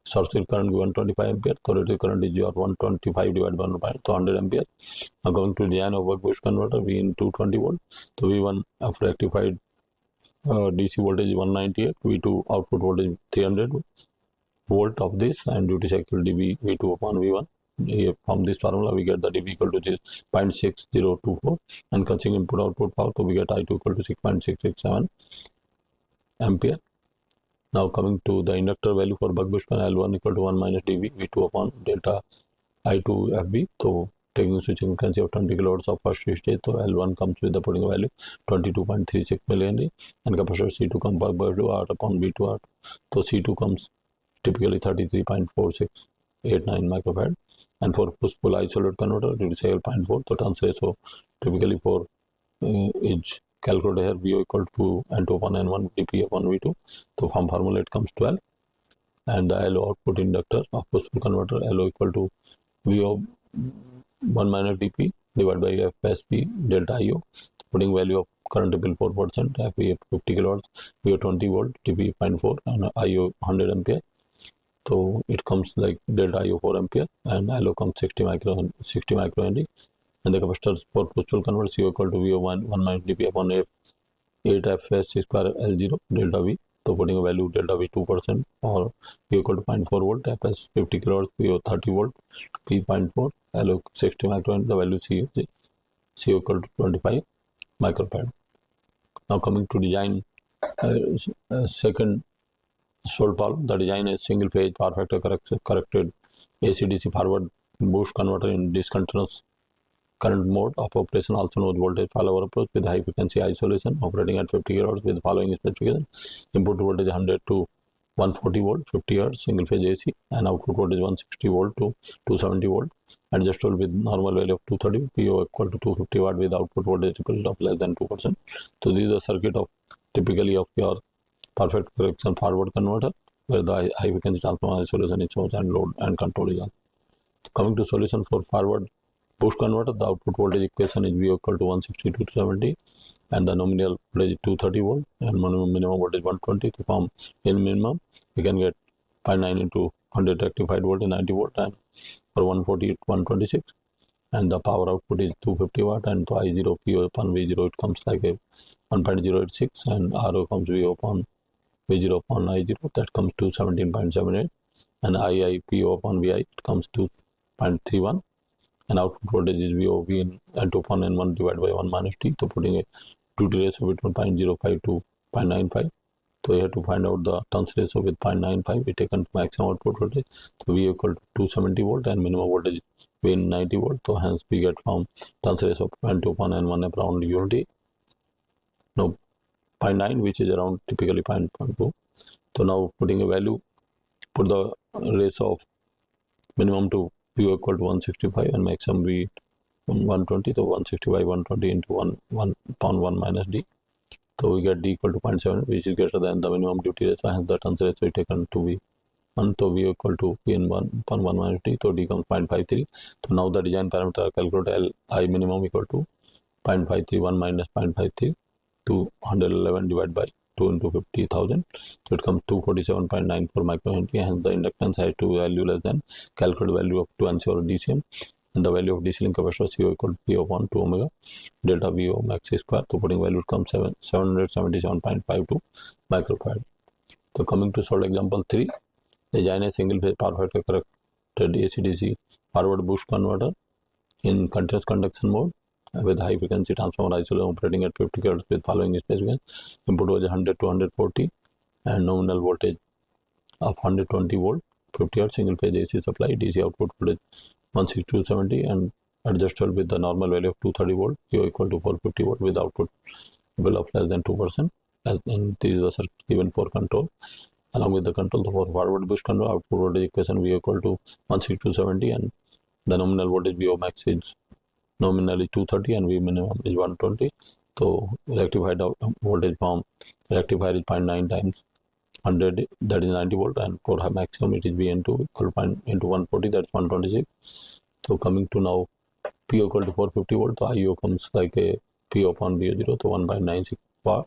Speaker 1: short circuit current given 25 ampere, so rated current is 125 divided by 100 ampere. Now going to design of buck boost converter, V in 220 volt. So V1 of rectified DC voltage is 198, V2 output voltage 300 volt of this, and duty cycle dB V2 upon V1. Here from this formula we get the dB equal to 0.6024, and considering input output power, so we get I2 equal to 6.667 ampere. Now coming to the inductor value for buck boost L1 equal to 1 minus dB V2 upon delta I2 FB. So taking switching frequency of 20 kilowatts of first stage, so L1 comes with the putting value 22.36 millihenry, and capacitor C2 comes by R upon B2 R. So C2 comes typically 33.4689 microfarad, and for push-pull isolated converter duty cycle 0.4. So turns ratio typically for is calculated here VO equal to N2 upon N1 dP upon V2. So from formula it comes 12, and the LO output inductor of push-pull converter LO equal to VO 1 minus dP divided by FSP delta IO, putting value of current bill 4%, FE 50 kilowatts, VO 20 volt, dP 0.4, and IO 100 ampere. So it comes like delta IO 4 ampere, and LO comes 60 microhenry, and the capacitors for push-pull converter CO equal to VO 1 minus dP upon F 8 FS square L0 delta V. So putting a value delta V 2% or V equal to 0.4 volt, FS 50 kilowatts, VO 30 volt, P 0.4, LO 60 microfarad, the value C equal to 25 microfarad. Now coming to design second sold power, the design is single phase power factor corrected AC-DC forward boost converter in discontinuous current mode of operation, also known as voltage follower approach, with high frequency isolation operating at 50 kilowatts with following specification: input voltage 100 to 140 volt 50 hertz single phase AC, and output voltage 160 volt to 270 volt, adjustable with normal value of 230, PO equal to 250 watt with output voltage of less than 2%. So this is a circuit of typically of your perfect correction forward converter, where the high frequency transformer isolation is chosen and load and control is on. Coming to solution for forward boost converter, the output voltage equation is V equal to 160 to 270, and the nominal voltage is 230 volt, and minimum voltage 120. To form in minimum, we can get 0.9 into 100 rectified volt is 90 volt, and for 140 126, and the power output is 250 watt, and so I0 PO upon V0 it comes like a 1.086, and RO comes VO upon V0 upon I0, that comes to 17.78, and II PO upon VI it comes to 0.31, and output voltage is VO V N2 upon N1 divided by 1 minus T. So putting a duty ratio between 0.05 to 0.95. So you have to find out the turns ratio with 0.95. We taken maximum output voltage. So V equal to 270 volt and minimum voltage V 90 volt. So hence we get from turns ratio of 0.2 upon N1 around unity. No, 0.9, which is around typically 0.2. So now putting a value, put the ratio of minimum to V equal to 165 and maximum V 120. So 165 120 into 1 upon 1 minus D. So we get D equal to 0.7, which is greater than the minimum duty ratio. Hence the turns ratio is taken to be 1. So V equal to P in 1 upon 1 minus D. So D comes 0.53. So now the design parameter are calculated. Li minimum equal to 0.531 minus 0.53 to 111 divided by 2 into 50,000. So it comes 247.94 microhenry. Hence the inductance has to value less than calculated value of 2 ensure DCM. And the value of DC link capacitor CO equal to P upon 2 omega delta VO max square. So putting value comes 777.52 microfarad. So coming to solve example 3, design a single phase power factor corrected AC/DC forward boost converter in continuous conduction mode with high frequency transformer isolation operating at 50 kHz with following specification. Input was 100 to 140 and nominal voltage of 120 volt, 50 Hz single phase AC supply. DC output voltage 16270 and adjustable with the normal value of 230 volt, Q equal to 450 volt with output of less than 2%. And this is the circuit given for control. Along with the control for forward boost control, output voltage equation V equal to 16270 and the nominal voltage VO max is nominally 230 and V minimum is 120. So rectified voltage from rectifier is 0.9 times 100, that is 90 volt, and for maximum it is Vn2 equal to into 140, that's 126. So coming to now P equal to 450 volt, so IO comes like a P upon VO0, so 1.96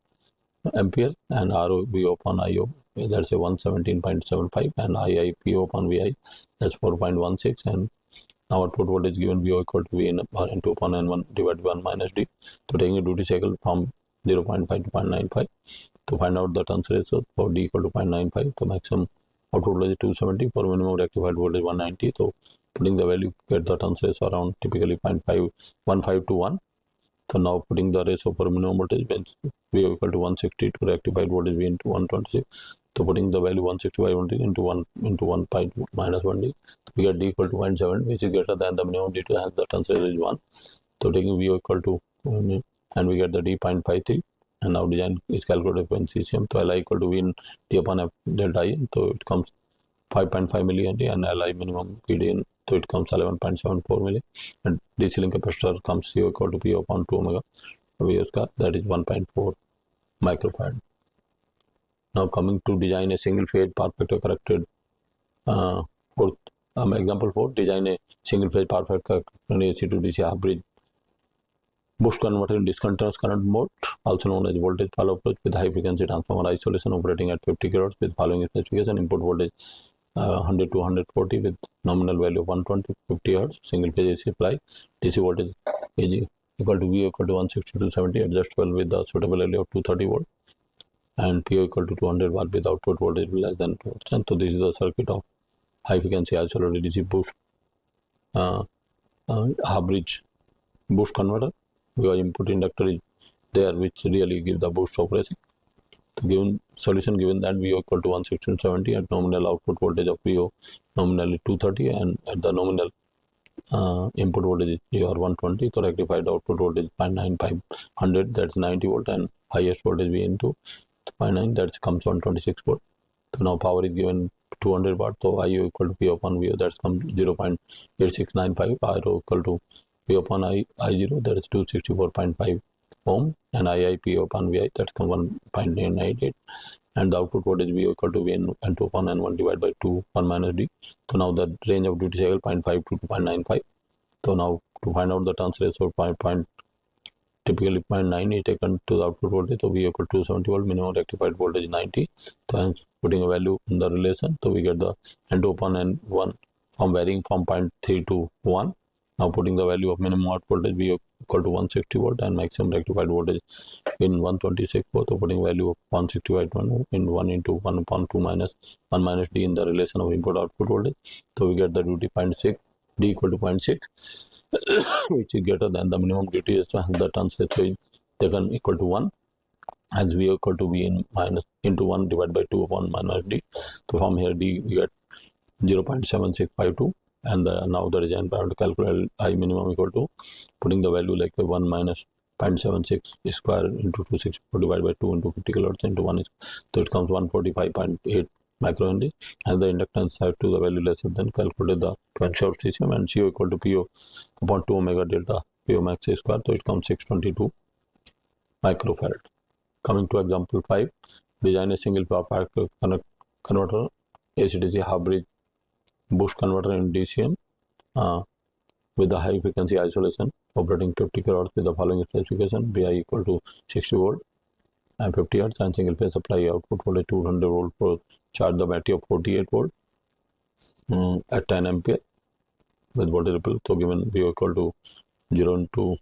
Speaker 1: ampere, and RO VO upon IO, that's a 117.75, and II PO upon VI, that's 4.16, and now output voltage given VO equal to V N2 upon N1 divided by 1 minus D. So taking a duty cycle from 0.5 to 0.95. To find out the turns ratio for D equal to 0.95, so maximum output voltage 270, for minimum rectified voltage 190. So putting the value, get the turns ratio around typically 0.515 to 1. So now putting the ratio for minimum voltage means V equal to 160 to rectified voltage V into 126. So putting the value 165 into 1 into 1 pi minus 1D, we get D equal to 0.7, which is greater than the minimum D to have the turns ratio is 1. So taking V equal to, and we get the D 0.53. And now design is calculated when CCM. So Li equal to V in T upon F delta I. So it comes 5.5 millihenry, and Li minimum PD in, so it comes 11.74 milli. And DC link capacitor comes CO equal to P upon 2 omega VO square, that is 1.4 microfarad. Now coming to design a single phase power factor corrected example 4, design a single phase power factor corrected AC to DC half bridge boost converter in discontinuous current mode, also known as voltage follow approach, with high frequency transformer isolation operating at 50 kHz with following specification. Input voltage 100 to 140 with nominal value of 120, 50 Hz single phase AC supply. DC voltage is equal to V equal to 160 to 70, adjustable with the suitable value of 230 volt, and PO equal to 200 watt with output voltage less than 2%. So this is the circuit of high frequency isolated DC boost half bridge boost converter, because input inductor is there which really gives the boost operation. The given solution, given that VO equal to 160/70 at nominal output voltage of VO nominally 230 and at the nominal input voltage is 120, so rectified output voltage 0.9500, that's 90 volt, and highest voltage V into 0.9, that comes 126 volt. So now power is given 200 watt, so IO equal to P upon VO, that's comes 0.8695, RO equal to P upon I0, that is 264.5 ohm, and IIP upon VI, that's come 1.998, and the output voltage V equal to V N2 upon N1 divided by 2 1 minus D. So now the range of duty cycle 0.5 to 2.95. So now to find out the turns ratio, typically 0.9 is taken to the output voltage, so V equal to 270 volt, minimum rectified voltage 90. So hence putting a value in the relation, so we get the N2 upon N1 from varying from 0.3 to 1. Now putting the value of minimum out voltage V equal to 160 volt and maximum rectified voltage in 126 volt. So putting value of 165 in 1 into 1 upon 2 minus 1 minus D in the relation of input output voltage. So we get the duty 0.6, D equal to 0.6, which is greater than the minimum duty is the turns ratio is taken equal to 1, as V equal to V in minus into 1 divided by 2 upon minus D. So from here D we get 0.7652, and now the design parameter to calculate I minimum equal to putting the value like 1 minus 0.76 square into 264 divided by 2 into 50 kilohertz into 1 is, so it comes 145.8 microhenry, and the inductance set to the value lesser than calculated the potential system, and CO equal to PO upon 2 omega delta PO max square, so it comes 622 microfarad. Coming to example 5, design a single power pack converter AC/DC half bridge boost converter in DCM with the high frequency isolation operating 50 kHz with the following specification: Vi equal to 60 volt and 50 Hz, and single phase supply output voltage 200 volt for charge the battery of 48 volt at 10 ampere with voltage ripple. So given V equal to 0 into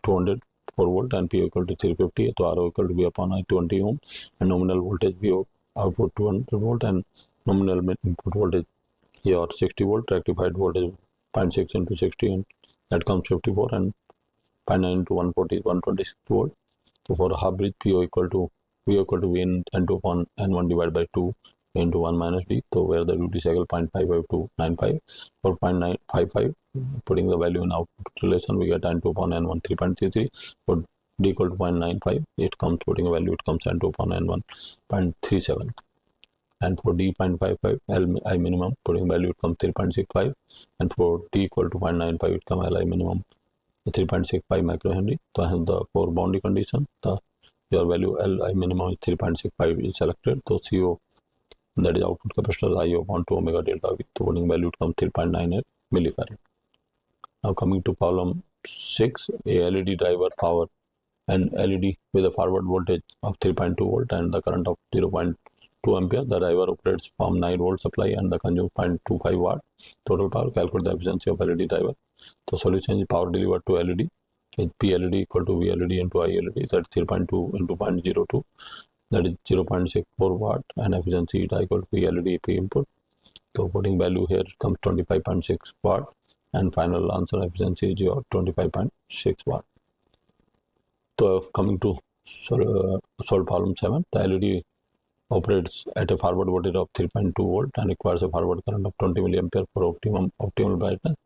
Speaker 1: 200 4 volt and P equal to 350, so R equal to V upon I 20 ohm, and nominal voltage V output 200 volt and nominal input voltage here 60 volt, rectified voltage 0.6 into 60, and that comes 54, and 0.9 into 140 126 volt. So for a half bridge, PO equal to V equal to V N2 upon N1 divided by 2 into 1 minus D. So where the duty cycle 0.55 to 95, for 0.955, putting the value in output relation, we get N2 upon N1 3.33. For D equal to 0.95, it comes, putting a value, it comes N2 upon N1 0.37. And for D 0.55, Li minimum, putting value, it comes 3.65, and for D equal to 0.95, it comes Li minimum 3.65 microhenry. So hence the for boundary condition, your value Li minimum is 3.65 is selected. So CO, that is output capacitor I upon 2 omega delta V. So putting value, it comes 3.98 millifarad. Now coming to problem 6, a LED driver power an LED with a forward voltage of 3.2 volt and the current of 0.2 ampere. The driver operates from 9 volt supply and the consumes 0.25 watt total power. Calculate the efficiency of LED driver. So solution is power delivered to LED is P LED equal to V LED into I LED, that is 3.2 into 0.02, that is 0.64 watt, and efficiency is equal to P LED P input. So putting value here comes 25.6 watt, and final answer efficiency is your 25.6 watt. So coming to solve problem 7, the LED operates at a forward voltage of 3.2 volt and requires a forward current of 20 milliampere for optimal brightness.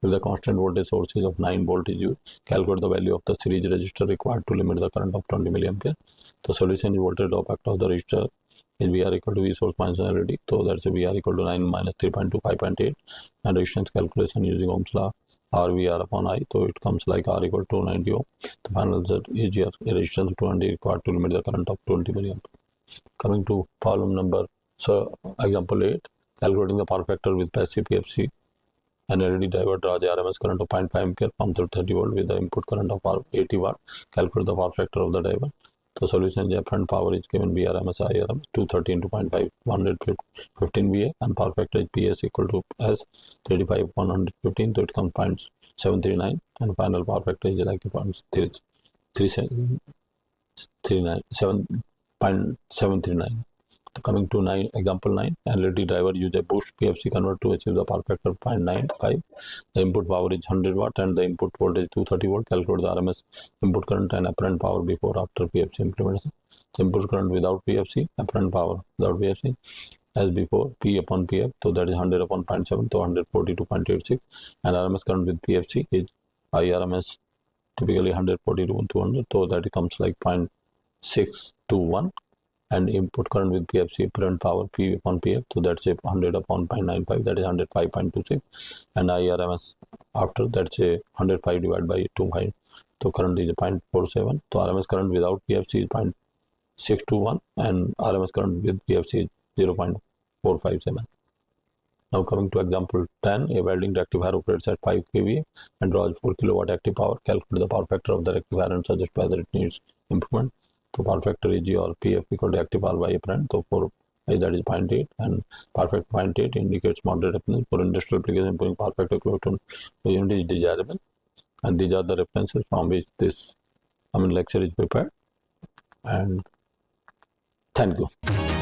Speaker 1: If the constant voltage sources of 9 volt is used, calculate the value of the series resistor required to limit the current of 20 milliampere. The solution is voltage drop factor of the resistor is VR equal to V source minus LED. So that's a VR equal to 9 minus 3.2 5.8, and resistance calculation using Ohm's law RVR upon I. So it comes like R equal to 90 ohm. The final result is here a resistance 200 required to limit the current of 20 milliampere. Coming to problem number, so example 8, calculating the power factor with passive PFC. An LED driver draws the RMS current of 0.5 ampere from 30 volt with the input current of 80 watt. Calculate the power factor of the driver. The solution is apparent power is given VRMS IRMS 230 into 0.5 115 VA, and power factor is PS equal to S 35 115, so it comes 0.739, and final power factor is like 0.739. Coming to example 9, LED driver use a boost PFC converter to achieve the power factor of 0.95. The input power is 100 watt and the input voltage is 230 volt. Calculate the RMS input current and apparent power before after PFC implementation. The input current without PFC, apparent power without PFC as before, P upon PF, so that is 100 upon 0.7, so 142.86, and RMS current with PFC is IRMS typically 142 to 200, so that it comes like 0.621, and input current with PFC apparent power P upon PF, so that's a 100 upon 0.95, that is 105.26, and IRMS after, that's a 105 divided by 2, so current is 0.47, so RMS current without PFC is 0.621 and RMS current with PFC is 0.457. Now coming to example 10, a welding rectifier operates at 5 kVA and draws 4 kilowatt active power. Calculate the power factor of the rectifier and suggest whether it needs improvement. So power factor is your PF equal to active power by apparent. So for that is 0.8, and perfect 0.8 indicates moderate roughness. For industrial application, perfect equivalent unit is desirable. And these are the references from which this lecture is prepared. And thank you.